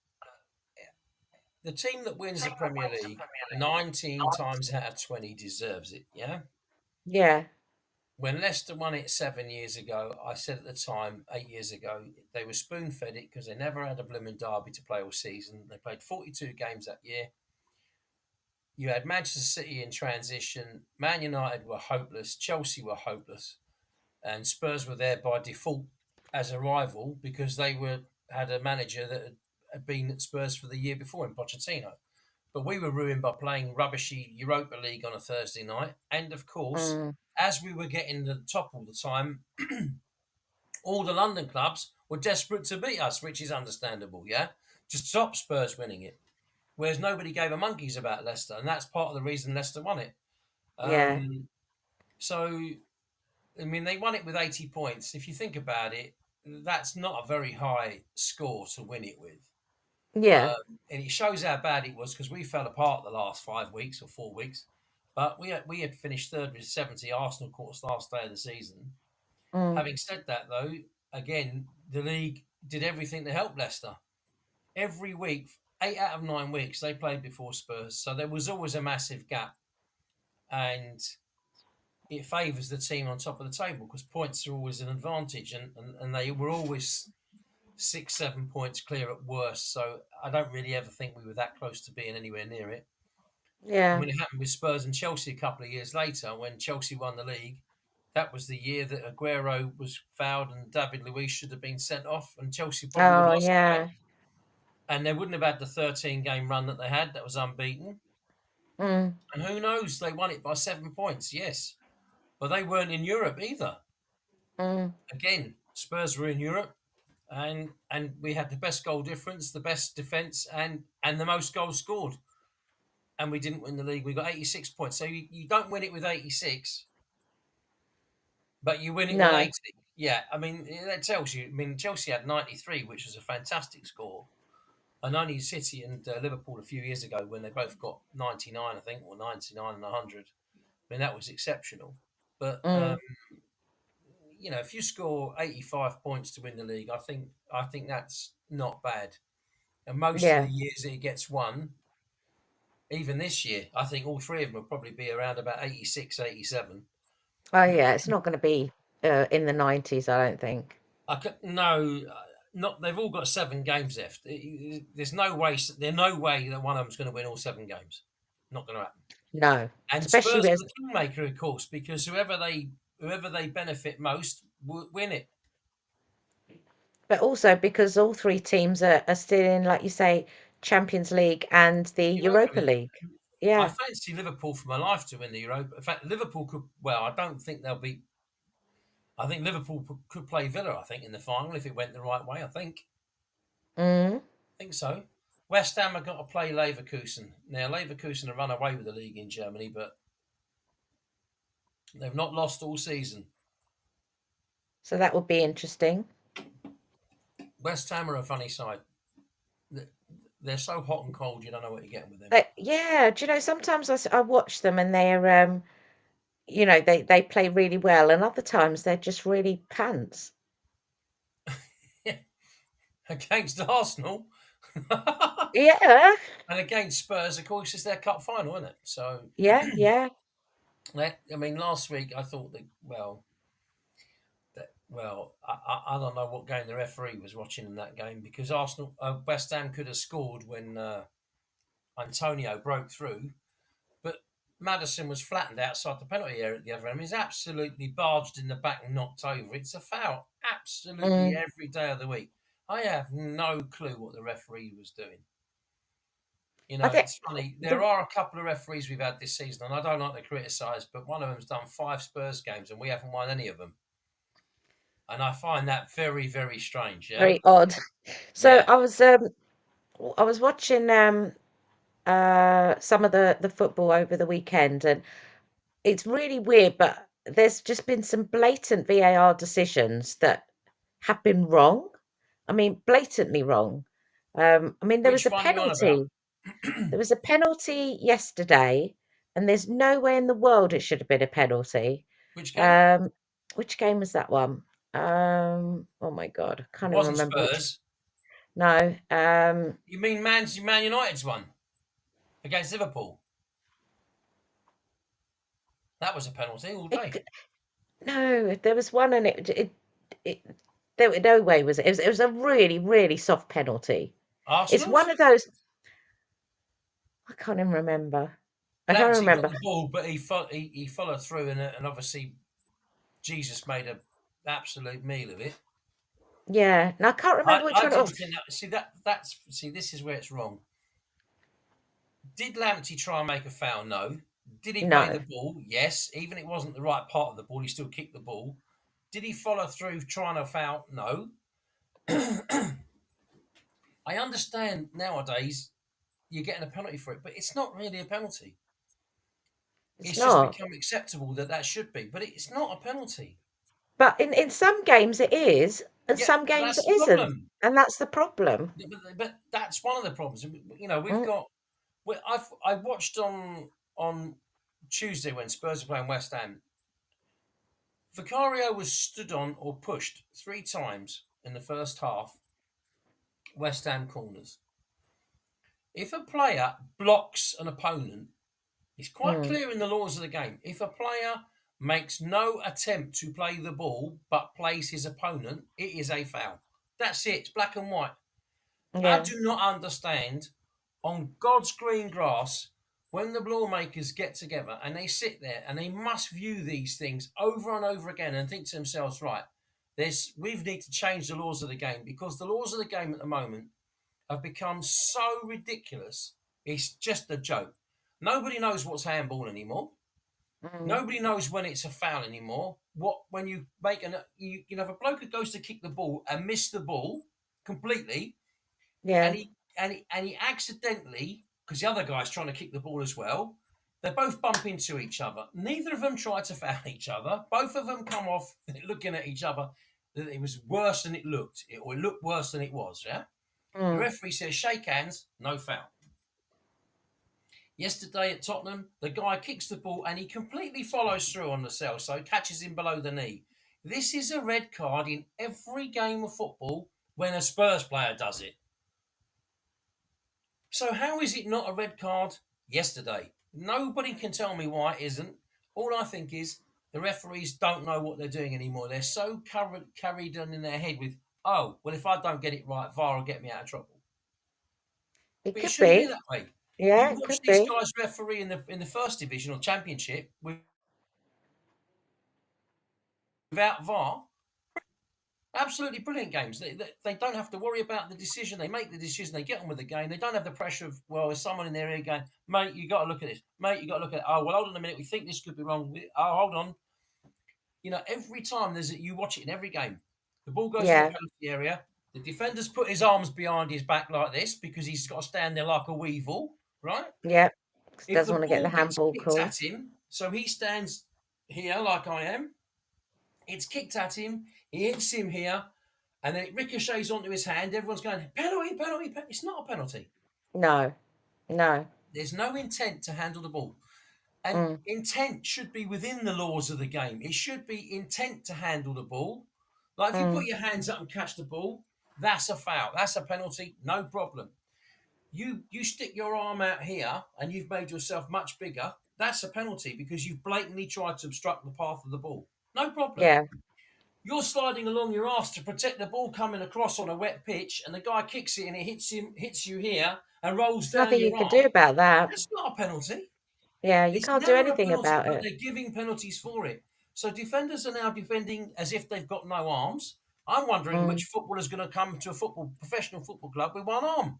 the team that wins the Premier League 19 times out of 20 deserves it. Yeah. Yeah. When Leicester won it 7 years ago, I said at the time, 8 years ago, they were spoon fed it because they never had a blooming derby to play all season. They played 42 games that year. You had Manchester City in transition. Man United were hopeless. Chelsea were hopeless, and Spurs were there by default as a rival because they had a manager that had been at Spurs for the year before in Pochettino. But we were ruined by playing rubbishy Europa League on a Thursday night, and of course, Mm. as we were getting the top all the time, all the London clubs were desperate to beat us, which is understandable. Yeah, to stop Spurs winning it. Whereas nobody gave a monkeys about Leicester, and that's part of the reason Leicester won it. Yeah. So, I mean, they won it with 80 points. If you think about it, that's not a very high score to win it with. Yeah. And it shows how bad it was because we fell apart the last 5 weeks or 4 weeks. But we had finished third with 70. Arsenal caught us last day of the season. Mm. Having said that, though, again, the league did everything to help Leicester. Every week, 8 out of 9 weeks, they played before Spurs. So there was always a massive gap. And it favours the team on top of the table because points are always an advantage, and they were always 6, 7 points clear at worst. So I don't really ever think we were that close to being anywhere near it. And Yeah. when it happened with Spurs and Chelsea a couple of years later, when Chelsea won the league, that was the year that Aguero was fouled and David Luiz should have been sent off, and Chelsea probably would have Oh, lost the game. yeah. And they wouldn't have had the 13-game run that they had that was unbeaten. Mm. And who knows, they won it by 7 points, yes. But they weren't in Europe either. Mm. Again, Spurs were in Europe, and we had the best goal difference, the best defence, and the most goals scored. And we didn't win the league. We got 86 points. So you don't win it with 86, but you win it with No. 80. Yeah, I mean, that tells you. I mean, Chelsea had 93, which was a fantastic score. And only City and Liverpool a few years ago, when they both got 99, I think, or 99 and 100. I mean, that was exceptional. But Mm. if you score 85 points to win the league, I think that's not bad. And most of the Yeah. years that it gets won, even this year, I think all three of them will probably be around about 86, 87. Oh, yeah. It's not going to be in the 90s, I don't think. No, not. They've all got 7 games left. There's no way. There's no way that one of them's going to win all 7 games. Not going to happen. No. And Especially Spurs are as, the kingmaker, of course, because whoever they benefit most will win it. but also because all three teams are still in, like you say, Champions League and the Europa Europa League. League. I Yeah. fancy Liverpool for my life to win the Europa. In fact, Liverpool could. Well, I don't think they'll be. I think Liverpool could play Villa. I think in the final if it went the right way. Mm. I think so. West Ham have got to play Leverkusen. Now Leverkusen have run away with the league in Germany, but they've not lost all season. So that would be interesting. West Ham are a funny side. They're so hot and cold, you don't know what you're getting with them. But yeah, do you know, sometimes I watch them and you know, they play really well, and other times they're just really pants. Against Arsenal. Yeah. And against Spurs, of course, it's their cup final, isn't it? So, Yeah. Yeah. I mean, last week I thought I don't know what game the referee was watching in that game because West Ham could have scored when Antonio broke through, but Madison was flattened outside the penalty area at the other end. He's absolutely barged in the back and knocked over. It's a foul, absolutely Mm. every day of the week. I have no clue what the referee was doing. You I know, think it's funny. There the are a couple of referees we've had this season, and I don't like to criticise, but one of them's done 5 Spurs games, and we haven't won any of them. And I find that very, very strange. Yeah, very odd. So yeah. I was watching some of the football over the weekend, and it's really weird, but there's just been some blatant VAR decisions that have been wrong. I mean, blatantly wrong. I mean, there was Which a one are you on about? penalty. There was a penalty yesterday, and there's no way in the world it should have been a penalty. Which game? Um, which game was that one? Oh my God, I It can't even wasn't remember which. Spurs. No, You mean Man United's one against Liverpool? That was a penalty all day. it, no, there was one, and it there no way was it. It was a really, really soft penalty. It's one Arsenal's? of those. I can't even remember. I can't Lamptey got remember. the ball, but he followed through, and obviously Jesus made an absolute meal of it. Yeah, and I can't remember which I one it was. didn't think that. See, this is where it's wrong. Did Lamptey try and make a foul? No. Did he play No. the ball? Yes. Even if it wasn't the right part of the ball, he still kicked the ball. Did he follow through trying to foul? No. I understand nowadays you're getting a penalty for it, but it's not really a penalty. It's It's just not. become acceptable that should be, but it's not a penalty. But in some games it is, and Yeah, some but games that's it the isn't. problem. And that's the problem. But that's one of the problems. You know, we've Mm, got. I watched on Tuesday when Spurs were playing West Ham. Vicario was stood on or pushed 3 times in the first half. West Ham corners. If a player blocks an opponent, it's quite mm, clear in the laws of the game. If a player makes no attempt to play the ball but plays his opponent, it is a foul. That's it. It's black and white. I yeah, do not understand on God's green grass when the lawmakers get together and they sit there and they must view these things over and over again and think to themselves, right, we need to change the laws of the game because the laws of the game at the moment have become so ridiculous. It's just a joke. Nobody knows what's handball anymore. mm, Nobody knows when it's a foul anymore. What when you make if a bloke goes to kick the ball and miss the ball completely, yeah. and he accidentally, because the other guy's trying to kick the ball as well, they both bump into each other. Neither of them try to foul each other. Both of them come off looking at each other. That it was worse than it looked, or it looked worse than it was. Yeah. The Mm. referee says shake hands, no foul. Yesterday at Tottenham, the guy kicks the ball and he completely follows through on the cell, so catches him below the knee. This is a red card in every game of football when a Spurs player does it. So how is it not a red card yesterday? Nobody can tell me why it isn't. All I think is the referees don't know what they're doing anymore. They're so carried on in their head with, oh, well, if I don't get it right, VAR will get me out of trouble. It But it could shouldn't be be. that way. Yeah, You it watch could these be. guys referee in the first division or championship without VAR. Absolutely brilliant games. They don't have to worry about the decision. They make the decision. They get on with the game. They don't have the pressure of, well, there's someone in their ear going, mate, you got to look at this. Mate, you got to look at it. Oh, well, hold on a minute. We think this could be wrong. Oh, hold on. You know, every time you watch it in every game, the ball goes in the Yeah, penalty area. The defender's put his arms behind his back like this because he's got to stand there like a weevil, right? yeah. If Doesn't the want to get the ball gets handball kicked call. at him, so he stands here like I am, it's kicked at him, he hits him here, and then it ricochets onto his hand. Everyone's going, penalty, penalty, penalty. It's not a penalty. No, no. There's no intent to handle the ball. And Mm, intent should be within the laws of the game. It should be intent to handle the ball. Like if you put mm. your hands up and catch the ball, that's a foul. That's a penalty, no problem. You stick your arm out here and you've made yourself much bigger, that's a penalty because you've blatantly tried to obstruct the path of the ball. No problem. Yeah. You're sliding along your ass to protect the ball coming across on a wet pitch, and the guy kicks it and it hits you here and rolls There's down nothing you your can do arm. about that. That's not a penalty. Yeah, you It's can't do never a anything penalty, about but it. they're giving penalties for it. So defenders are now defending as if they've got no arms. I'm wondering Mm. which footballer's going to come to a professional football club with one arm.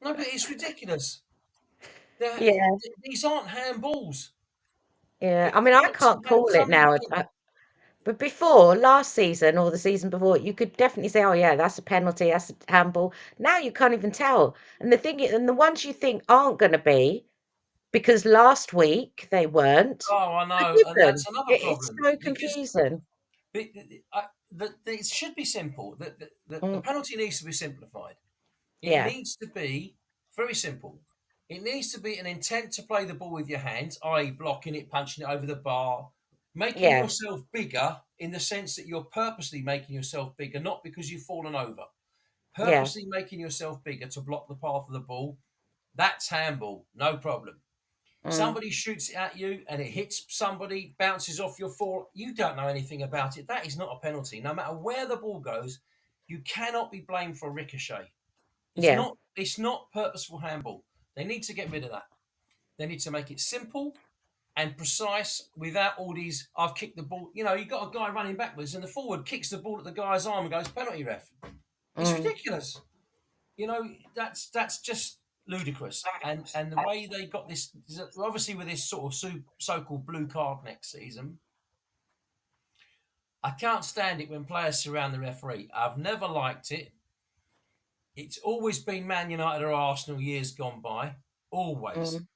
No, but it's ridiculous. Yeah, These aren't handballs. yeah. I mean, I can't call it Somebody now. might. But before, last season or the season before, you could definitely say, "Oh yeah, that's a penalty, that's a handball." Now you can't even tell. And the thing is, and the ones you think aren't going to be, because last week they weren't, Oh, I are know, and that's given. another It's problem so because confusing. it should be simple. The Mm, penalty needs to be simplified. It yeah, needs to be very simple. It needs to be an intent to play the ball with your hands, i.e., blocking it, punching it over the bar, making yeah, yourself bigger in the sense that you're purposely making yourself bigger, not because you've fallen over. yeah, Purposely making yourself bigger to block the path of the ball. That's handball, no problem. mm, Somebody shoots it at you and it hits somebody, bounces off your foot. You don't know anything about it. That is not a penalty. No matter where the ball goes, you cannot be blamed for a ricochet. It's yeah, not. It's not purposeful handball. They need to get rid of that. They need to make it simple and precise without all these. I've kicked the ball. You know, you got a guy running backwards and the forward kicks the ball at the guy's arm and goes penalty ref. It's mm, ridiculous. You know, that's just ludicrous. And the way they got this, obviously with this sort of so-called blue card next season, I can't stand it when players surround the referee. I've never liked it. It's always been Man United or Arsenal years gone by, always. mm,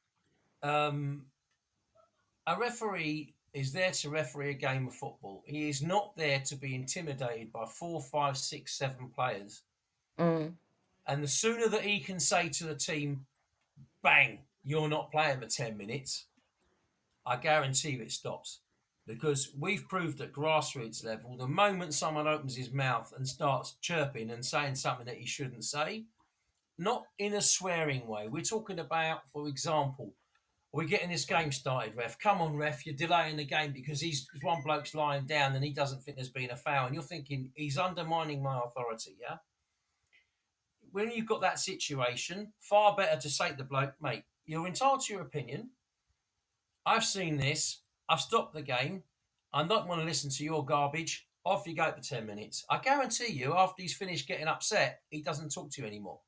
Um, a referee is there to referee a game of football. He is not there to be intimidated by 4, 5, 6, 7 players. mm. And the sooner that he can say to the team, bang, you're not playing for 10 minutes, I guarantee you it stops. Because we've proved at grassroots level, the moment someone opens his mouth and starts chirping and saying something that he shouldn't say, not in a swearing way, we're talking about, for example, we're getting this game started, ref. Come on, ref, you're delaying the game because he's one bloke's lying down and he doesn't think there's been a foul. And you're thinking, he's undermining my authority, yeah? When you've got that situation, far better to say to the bloke, mate, you're entitled to your opinion. I've seen this. I've stopped the game. I don't want to listen to your garbage. Off you go for 10 minutes. I guarantee you, after he's finished getting upset, he doesn't talk to you anymore.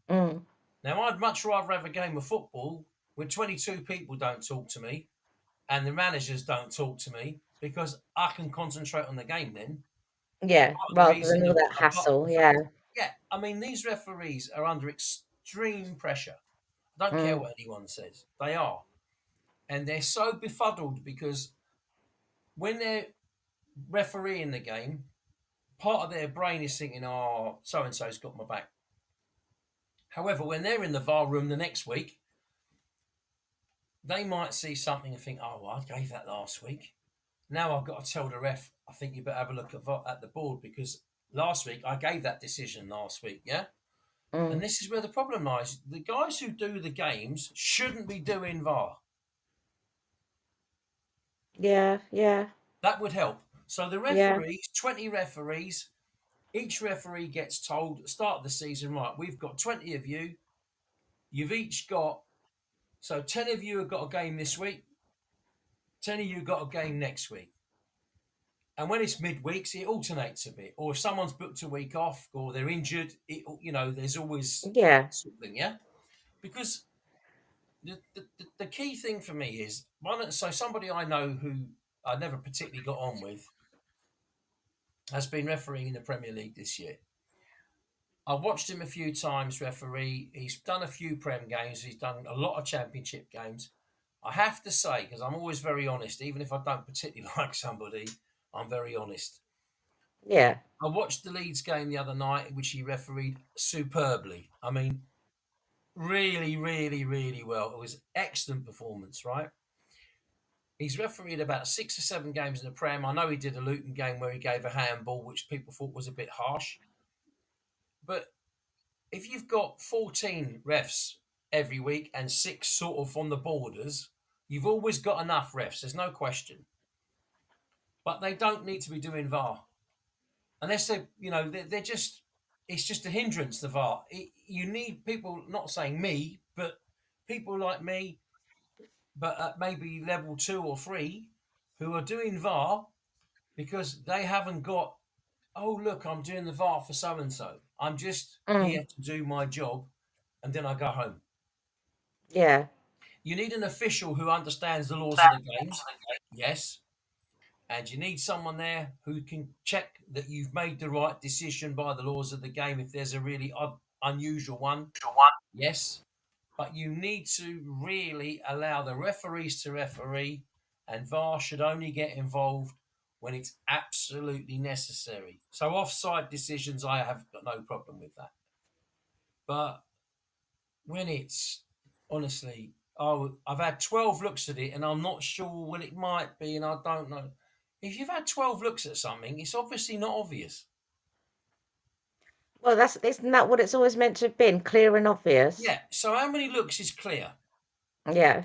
Mm. Now, I'd much rather have a game of football where 22 people don't talk to me and the managers don't talk to me because I can concentrate on the game then. Yeah, Part of the rather than reason, all that apart from hassle. the Yeah. fact, yeah, I mean, these referees are under extreme pressure. I don't care Mm, what anyone says. They are. And they're so befuddled because when they're refereeing the game, part of their brain is thinking, oh, so and so's got my back. However, when they're in the VAR room the next week, they might see something and think, oh, well, I gave that last week. Now I've got to tell the ref, I think you better have a look at the board because last week I gave that decision last week, yeah? And mm. this is where the problem lies. The guys who do the games shouldn't be doing VAR. Yeah, yeah, That would help. So the yeah, referees, 20 referees, each referee gets told at the start of the season, right, we've got 20 of you. You've each got, so 10 of you have got a game this week, 10 of you got a game next week. And when it's midweeks, it alternates a bit. Or if someone's booked a week off or they're injured, there's always yeah, something, yeah? Because the key thing for me is so somebody I know who I never particularly got on with has been refereeing in the Premier League this year. I watched him a few times referee. He's done a few Prem games. He's done a lot of Championship games. I have to say, because I'm always very honest, even if I don't particularly like somebody, I'm very honest. yeah. I watched the Leeds game the other night, which he refereed superbly. I mean, really, really, really well. It was excellent performance, right? He's refereed about 6 or 7 games in the Prem. I know he did a Luton game where he gave a handball, which people thought was a bit harsh. But if you've got 14 refs every week and 6 sort of on the borders, you've always got enough refs. There's no question. But they don't need to be doing VAR unless they're just. It's just a hindrance. The VAR. You need people, not saying me, but people like me, but at maybe level 2 or 3, who are doing VAR because they haven't got. Oh look, I'm doing the VAR for so and so. I'm just Mm, here to do my job and then I go home. Yeah. You need an official who understands the laws of the game. Yes. And you need someone there who can check that you've made the right decision by the laws of the game if there's a really unusual one. Yes. But you need to really allow the referees to referee, and VAR should only get involved when it's absolutely necessary. So offside decisions, I have got no problem with that. But when it's honestly, oh, I've had 12 looks at it and I'm not sure what it might be, and I don't know. If you've had 12 looks at something, it's obviously not obvious. Well, isn't that what it's always meant to have been? Clear and obvious. Yeah. So how many looks is clear? Yeah.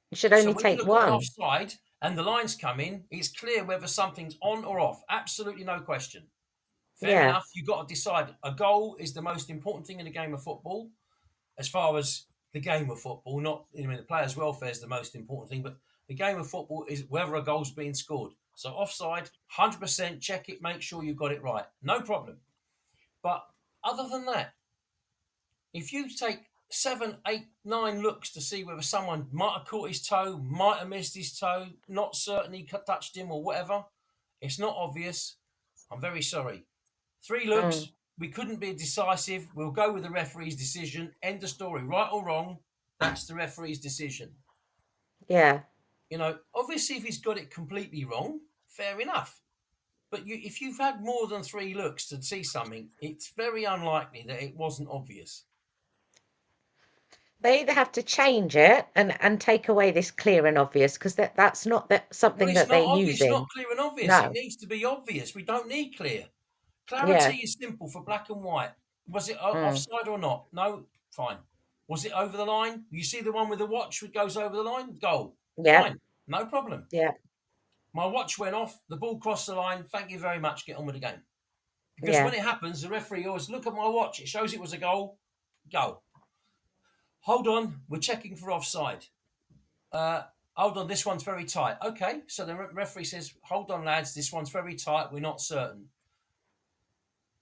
You should So only when you take look at an one. offside and the lines come in, it's clear whether something's on or off. Absolutely no question. Fair Yeah. enough. You've got to decide. A goal is the most important thing in the game of football, as far as the game of football. Not, I mean, the players' welfare is the most important thing, but the game of football is whether a goal's being scored. So offside, 100%, check it, make sure you got it right. No problem. But other than that, if you take 7, 8, 9 looks to see whether someone might have caught his toe, might have missed his toe, not certain he touched him or whatever, it's not obvious. I'm very sorry. 3 Mm. looks, we couldn't be decisive. We'll go with the referee's decision. End of story. Right or wrong, that's the referee's decision. Yeah. You know, obviously, if he's got it completely wrong, fair enough. But if you've had more than 3 looks to see something, it's very unlikely that it wasn't obvious. They either have to change it and take away this clear and obvious, because that's not Well, something that they're it's not using. clear and obvious. It No. needs to be obvious. We don't need clear. Clarity Yeah. is simple for black and white. Was it Mm. offside or not? No, fine. Was it over the line? You see the one with the watch that goes over the line? Goal. Yeah. Fine. No problem. Yeah. My watch went off. The ball crossed the line. Thank you very much. Get on with the game. Because Yeah. when it happens, the referee always look at my watch. It shows it was a goal. Goal. Hold on. We're checking for offside. Hold on, this one's very tight. Okay, so the referee says, hold on, lads, this one's very tight. We're not certain.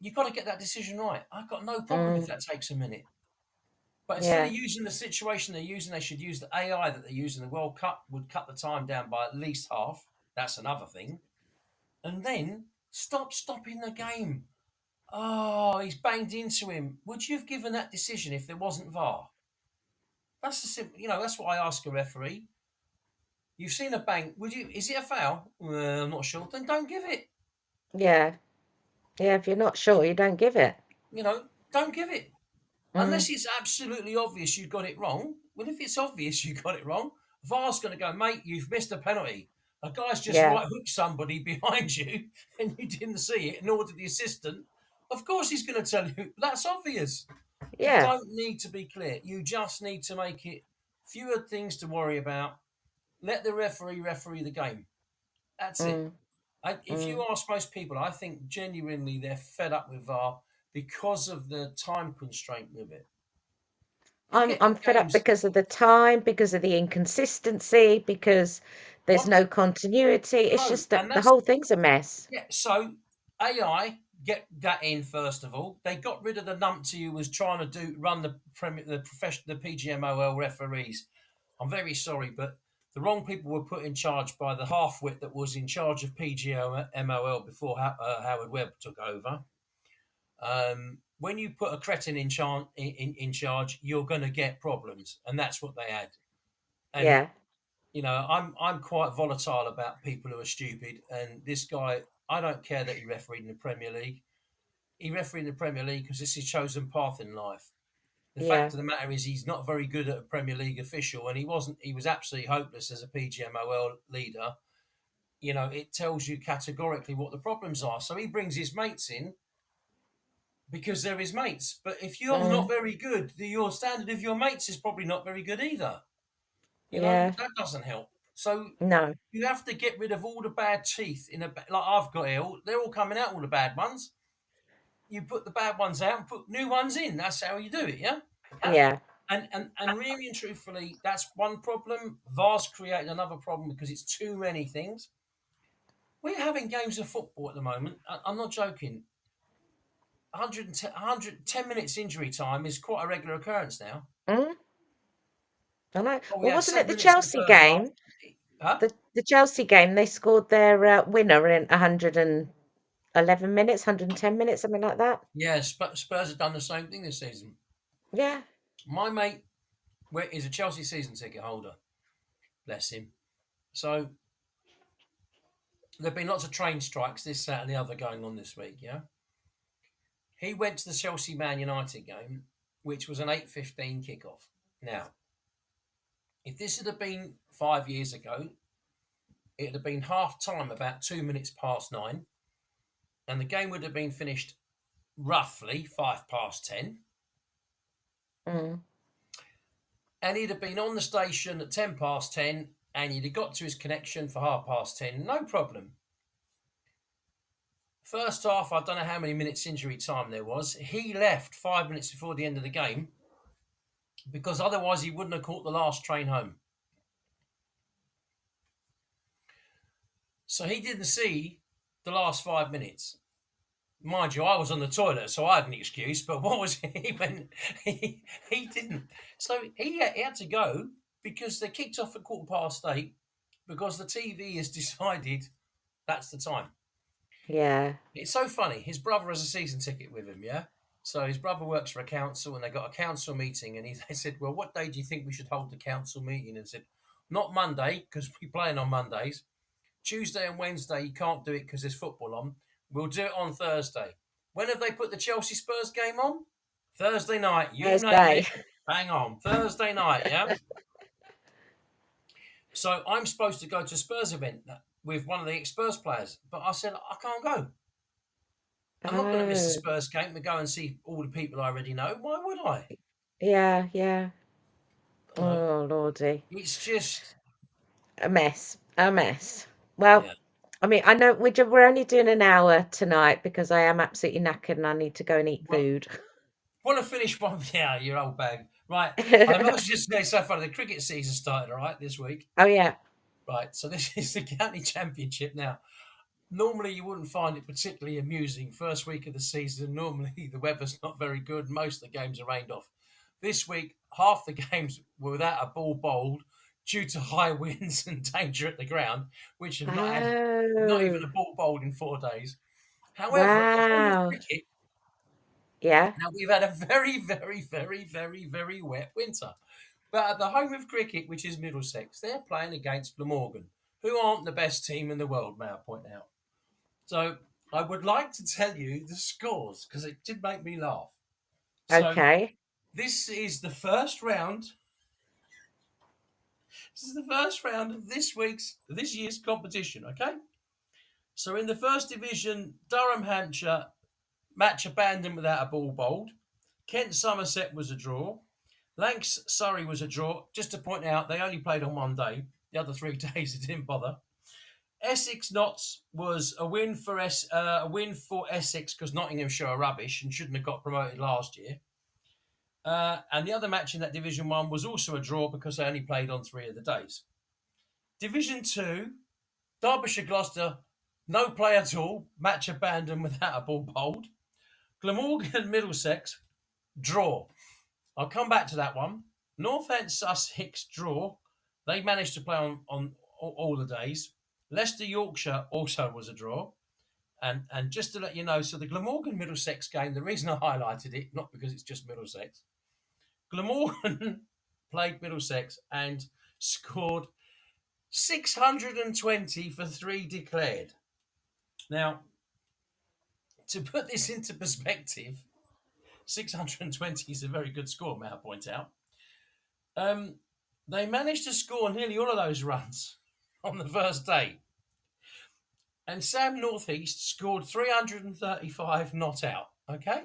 You've got to get that decision right. I've got no problem if Mm. that takes a minute. But instead of Yeah. using the situation they're using, they should use the AI that they use in the World Cup, would cut the time down by at least half. That's another thing. And then stopping the game. Oh, he's banged into him. Would you have given that decision if there wasn't VAR? That's the simple, that's what I ask a referee. You've seen a bang. Would you? Is it a foul? Well, I'm not sure. Then don't give it. Yeah. Yeah. If you're not sure, you don't give it. Don't give it Mm. unless it's absolutely obvious you got it wrong. Well, if it's obvious you got it wrong, VAR's going to go, mate. You've missed a penalty. A guy's just Yeah. right hooked somebody behind you, and you didn't see it, nor did the assistant. Of course, he's going to tell you that's obvious. You Yeah. don't need to be clear. You just need to make it fewer things to worry about. Let the referee the game. That's it. Mm. If Mm. you ask most people, I think genuinely they're fed up with VAR because of the time constraint with it. You're I'm getting fed up games. because of the time, because of the inconsistency, because there's One, no continuity. It's no, just that and the that's whole thing's a mess. yeah. So AI get that in first of all. They got rid of the numpty who was trying to run the PGMOL referees. I'm very sorry, but the wrong people were put in charge by the half-wit that was in charge of PGMOL before Howard Webb took over. When you put a cretin in charge, you're going to get problems, and that's what they had. And Yeah. I'm quite volatile about people who are stupid. And this guy, I don't care that he refereed in the Premier League. He refereed in the Premier League because it's his chosen path in life. The fact Yeah. of the matter is, he's not very good at a Premier League official, and he wasn't. He was absolutely hopeless as a PGMOL leader. It tells you categorically what the problems are. So he brings his mates in because they're his mates. But if you're not Mm. very good, your standard of your mates is probably not very good either. Yeah. That doesn't help. So No. you have to get rid of all the bad teeth like I've got here. They're all coming out, all the bad ones. You put the bad ones out and put new ones in. That's how you do it, yeah. Yeah. And really and truthfully, that's one problem. VAR's created another problem because it's too many things. We're having games of football at the moment. I'm not joking. 110 minutes injury time is quite a regular occurrence now. Mm, I know. Oh, we Well, had wasn't it 7 the minutes in the Chelsea first half. game? Huh? The Chelsea game, they scored their winner in 111 minutes, 110 minutes, something like that. Yeah, Spurs have done the same thing this season. Yeah. My mate is a Chelsea season ticket holder. Bless him. So there've been lots of train strikes, this, that, and the other going on this week. Yeah, he went to the Chelsea Man United game, which was an 8:15 kickoff. Now, if this had been 5 years ago, it'd have been half time about 2 minutes past 9, and the game would have been finished roughly 10:05. Mm. And he'd have been on the station at 10:10, and he'd have got to his connection for 10:30, no problem. First half, I don't know how many minutes injury time there was. He left 5 minutes before the end of the game because otherwise he wouldn't have caught the last train home. So he didn't see the last 5 minutes. Mind you, I was on the toilet, so I had an excuse. But what was he when he didn't? So he had to go because they kicked off at 8:15 because the TV has decided that's the time. Yeah. It's so funny. His brother has a season ticket with him, yeah? So his brother works for a council and they got a council meeting and they said, well, what day do you think we should hold the council meeting? And said, not Monday, because we're playing on Mondays. Tuesday and Wednesday, you can't do it because there's football on. We'll do it on Thursday. When have they put the Chelsea Spurs game on? Thursday night. You named Thursday. it. Bang on. Thursday night, yeah? So I'm supposed to go to a Spurs event with one of the ex-Spurs players. But I said, I can't go. I'm not going to miss the Oh, Spurs game to go and see all the people I already know. Why would I? yeah, yeah. You know, Oh, Lordy. it's just, A mess. A mess. Well, yeah. I mean, I know we're only doing an hour tonight because I am absolutely knackered and I need to go and eat Well, food. want to finish one? Yeah, your old bag. Right. I was just going to say, funny, the cricket season started, all right, this week. Oh, yeah. Right. So this is the county championship now. Normally, you wouldn't find it particularly amusing. First week of the season, normally the weather's not very good. Most of the games are rained off. This week, half the games were without a ball bowled due to high winds and danger at the ground, which have not even Oh, a ball bowled in 4 days. However, at the home of wow. cricket, Yeah. now we've had a very, very, very, very, very wet winter. But at the home of cricket, which is Middlesex, they're playing against Glamorgan, who aren't the best team in the world, may I point out. So I would like to tell you the scores because it did make me laugh. So Okay. this is the first round. This is the first round of this year's competition. Okay. So in the first division, Durham, Hampshire match abandoned without a ball bowled. Kent, Somerset was a draw. Lancs, Surrey was a draw. Just to point out, they only played on one day. The other 3 days they didn't bother. Essex Notts was a win for Essex because Nottinghamshire are rubbish and shouldn't have got promoted last year. And the other match in that Division 1 was also a draw because they only played on 3 of the days. Division 2, Derbyshire Gloucester, no play at all, match abandoned without a ball bowled. Glamorgan Middlesex, draw. I'll come back to that one. Northend Sussex, draw. They managed to play on all the days. Leicester Yorkshire also was a draw. And just to let you know, so the Glamorgan Middlesex game, the reason I highlighted it, not because it's just Middlesex, Glamorgan played Middlesex and scored 620 for 3 declared. Now, to put this into perspective, 620 is a very good score, may I point out. They managed to score nearly all of those runs on the first day. And Sam Northeast scored 335 not out, okay?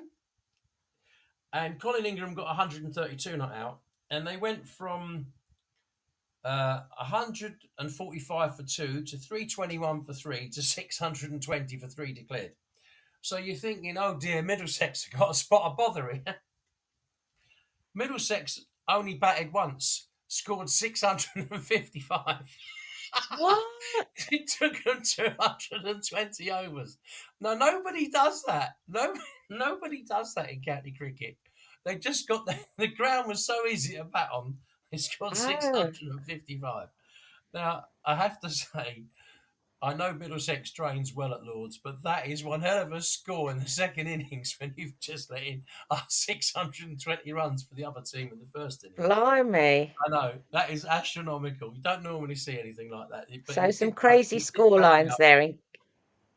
And Colin Ingram got 132 not out. And they went from 145 for 2 to 321 for 3 to 620 for 3 declared. So you're thinking, oh dear, Middlesex have got a spot of bother here. Middlesex only batted once, scored 655. What? It took them 220 overs. No, nobody does that. No, nobody does that in county cricket. They just got the ground was so easy to bat on. They scored Oh, 655. Now, I have to say, I know Middlesex drains well at Lords, but that is one hell of a score in the second innings when you've just let in 620 runs for the other team in the first innings. blimey. I know that is astronomical. You don't normally see anything like that, but So he some did. crazy He did score back it lines up. there in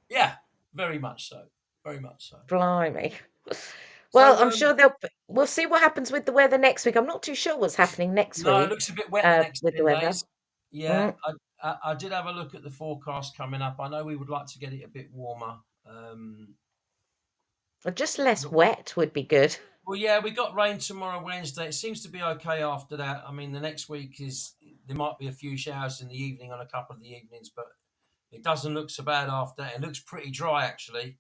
Yeah, very much so. Very much so. blimey. Well, So I'm sure we'll see what happens with the weather next week. I'm not too sure what's happening next no, it week looks a bit wet the next with the 10 days. weather. Yeah, Mm. I did have a look at the forecast coming up. I know we would like to get it a bit warmer. Just less Look, wet would be good. well, yeah, we got rain tomorrow, Wednesday. It seems to be okay after that. I mean, the next week is there might be a few showers in the evening on a couple of the evenings, but it doesn't look so bad after that. It looks pretty dry actually.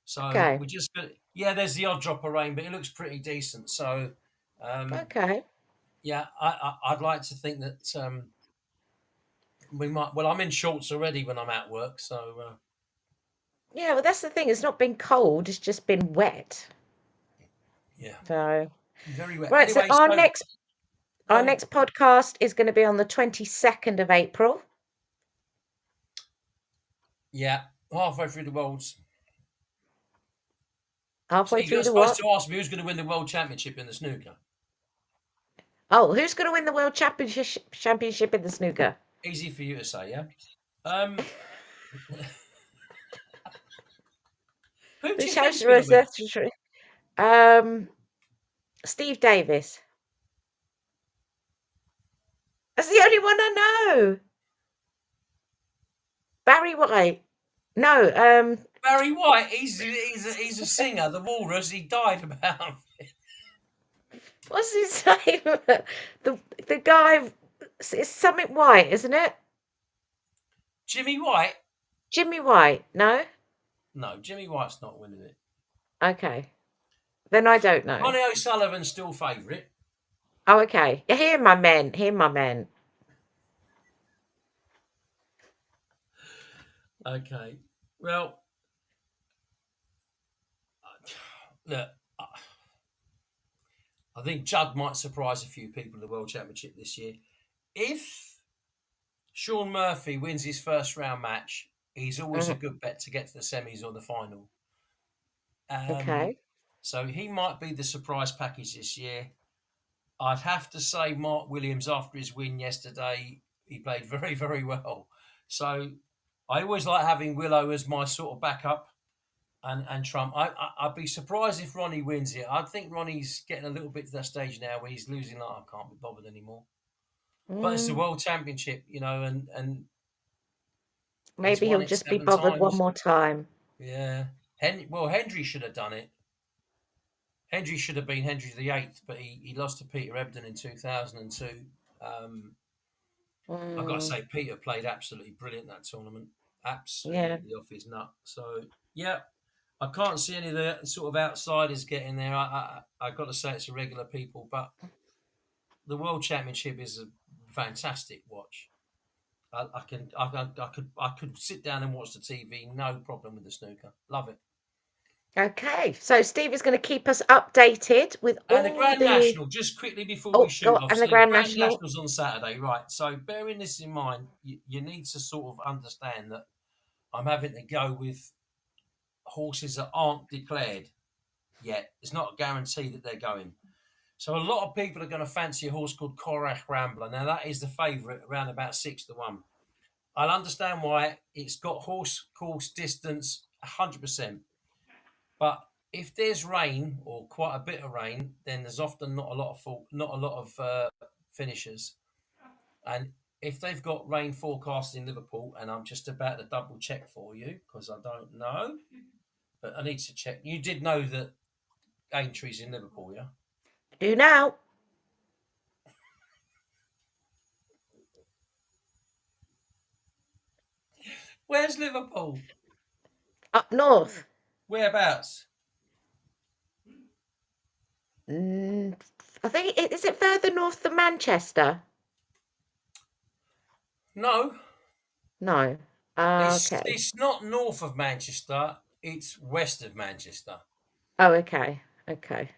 So Okay. we just got yeah, there's the odd drop of rain, but it looks pretty decent. So Okay. yeah, I'd like to think that we might. Well, I'm in shorts already when I'm at work, so Yeah, well, that's the thing. It's not been cold. It's just been wet. yeah, So, very wet. right. So Anyway, so go our on. next podcast is going to be on the 22nd of April. Yeah, halfway through the world's. So Halfway you're through the supposed what? to ask me who's going to win the world championship in the snooker. Oh, who's going to win the world championship in the snooker? Easy for you to say, yeah. Um, who do The you think's going to win it? championship. Um, Steve Davis. That's the only one I know. Barry White. No. Barry White. He's a singer. The Walrus. He died about. What's his name? The guy. It's something White, isn't it? Jimmy White. Jimmy White. No. No, Jimmy White's not winning it. Okay. Then I don't know. Ronnie O'Sullivan's still favourite. Oh, okay. Here, my men. Here, my men. Okay. Well, look, I think Judd might surprise a few people in the World Championship this year. If Sean Murphy wins his first round match, he's always a Mhm. good bet to get to the semis or the final. Um, Okay. so he might be the surprise package this year. I'd have to say Mark Williams after his win yesterday, he played very, very well. So I always like having Willow as my sort of backup and Trump. I'd be surprised if Ronnie wins it. I think Ronnie's getting a little bit to that stage now where he's losing like I can't be bothered anymore. But it's the Mm, World Championship, and he's maybe won he'll it just be seven bothered one times. more time. Yeah. Hendry should have done it. Hendry should have been Hendry the Eighth, but he lost to Peter Ebdon in 2002. Um, I've got to Mm, say, Peter played absolutely brilliant that tournament, yeah. absolutely off his nut. So yeah, I can't see any of the sort of outsiders getting there. I've got to say it's irregular people, but the World Championship is a fantastic watch. I could sit down and watch the TV, no problem with the snooker. Love it. Okay. So Steve is going to keep us updated with And the all Grand the. National, just quickly before we Oh, shoot, God. And the obviously, the Grand Grand National. National's on Saturday, right? So, bearing this in mind, you need to sort of understand that I'm having to go with horses that aren't declared yet. It's not a guarantee that they're going. So, a lot of people are going to fancy a horse called Korach Rambler. Now, that is the favourite, around about 6-1. I'll understand why it's got horse course distance 100%. But if there's rain or quite a bit of rain, then there's often not a lot of finishers. And if they've got rain forecast in Liverpool, and I'm just about to double check for you because I don't know, but I need to check. You did know that Aintree's in Liverpool, yeah? Do now. Where's Liverpool? Up north. Whereabouts? Mm, I think is it further north than Manchester? No, No. Okay. It's not north of Manchester. It's west of Manchester. Oh, okay. Okay.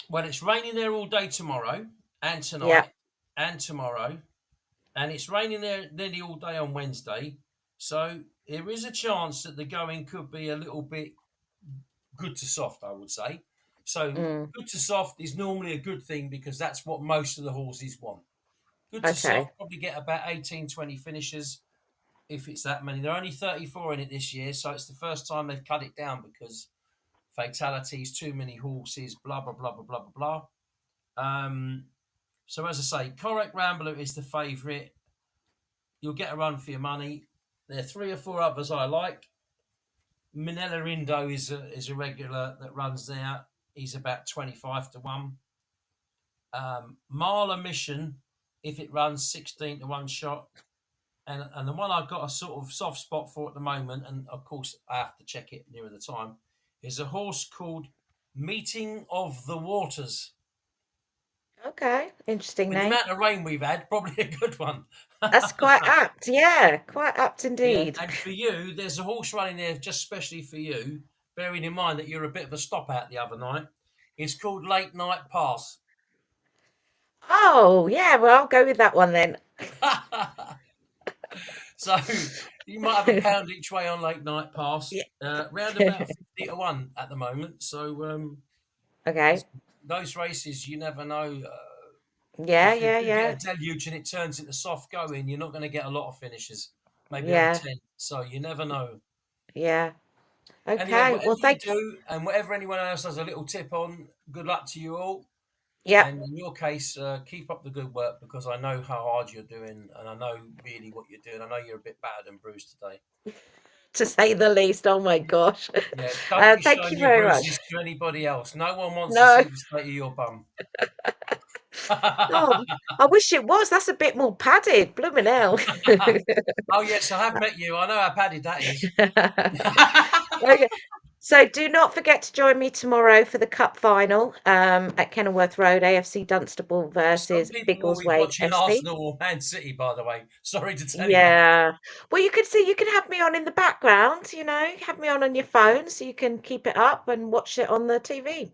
Well, it's raining there all day tomorrow and Yeah. tonight and tomorrow, and it's raining there nearly all day on Wednesday. So there is a chance that the going could be a little bit good to soft, I would say. So Mm, good to soft is normally a good thing because that's what most of the horses want. Good to soft, okay. probably get about 18, 20 finishers if it's that many. There are only 34 in it this year, so it's the first time they've cut it down because fatalities, too many horses, blah, blah, blah, blah, blah, blah, blah. So as I say, Correct Rambler is the favourite. You'll get a run for your money. There are three or four others I like. Minella Indo is a regular that runs there. He's about 25 to 1. Marla Mission, if it runs 16 to 1 shot. And the one I've got a sort of soft spot for at the moment, and of course I have to check it nearer the time, is a horse called Meeting of the Waters. Okay. Interesting With the name. amount of rain we've had, probably a good one. That's quite apt. Yeah, quite apt Yeah, indeed. and for you, there's a horse running there just specially for you, bearing in mind that you're a bit of a stop out the other night. It's called Late Night Pass. Oh, yeah. Well, I'll go with that one then. So you might have a pound each way on Late Night Pass, Yeah. round about 50 to 1 at the moment. So Okay. those races, you never know. Yeah, If you yeah, do get yeah. a deluge and it turns into soft going, you're not going to get a lot of finishes, maybe only Yeah, 10. So you never know. yeah. Anyway, Okay. whatever Well, you thank you. do and whatever anyone else has a little tip on, good luck to you all. Yeah, And in your case, keep up the good work because I know how hard you're doing and I know really what you're doing. I know you're a bit battered and bruised today. to say the least. Oh my Y- gosh. Yeah, don't be Thank you showing your very much. bruises to anybody else. No one wants to No. see the state of your bum. Oh, I wish it was. That's a bit more padded. Blooming hell. Oh, yes, I have met you. I know how padded that is. Okay. So do not forget to join me tomorrow for the cup final at Kenilworth Road, AFC Dunstable Some versus people will be Biggleswade watching FC. Arsenal or Man City, by the way. Sorry to tell you. Yeah. Well, you could see, you can have me on in the background, have me on your phone so you can keep it up and watch it on the TV.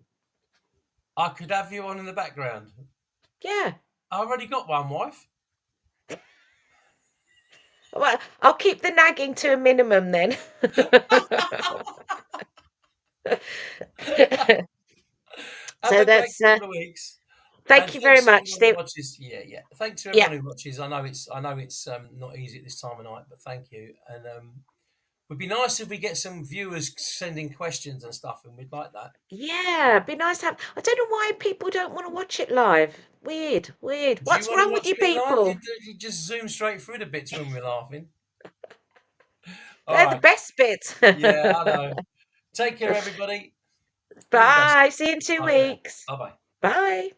I could have you on in the background. Yeah. I already got one wife. Well, I'll keep the nagging to a minimum then. Have So a great that's couple of weeks. And thank you very thanks to much, everyone who Steve. watches. Yeah, yeah. Thanks to Yeah. everyone who watches. I know it's not easy at this time of night, but thank you. And would be nice if we get some viewers sending questions and stuff, and we'd like that. Yeah, it'd be nice to have. I don't know why people don't want to watch it live. Weird, weird. Do you What's want to wrong with watch you me live? people? You just zoom straight through the bits when we're laughing. All They're the right. best bits. Yeah, I know. Take care, everybody. All the best. Bye. See you in two Bye for now. weeks. Bye bye. Bye.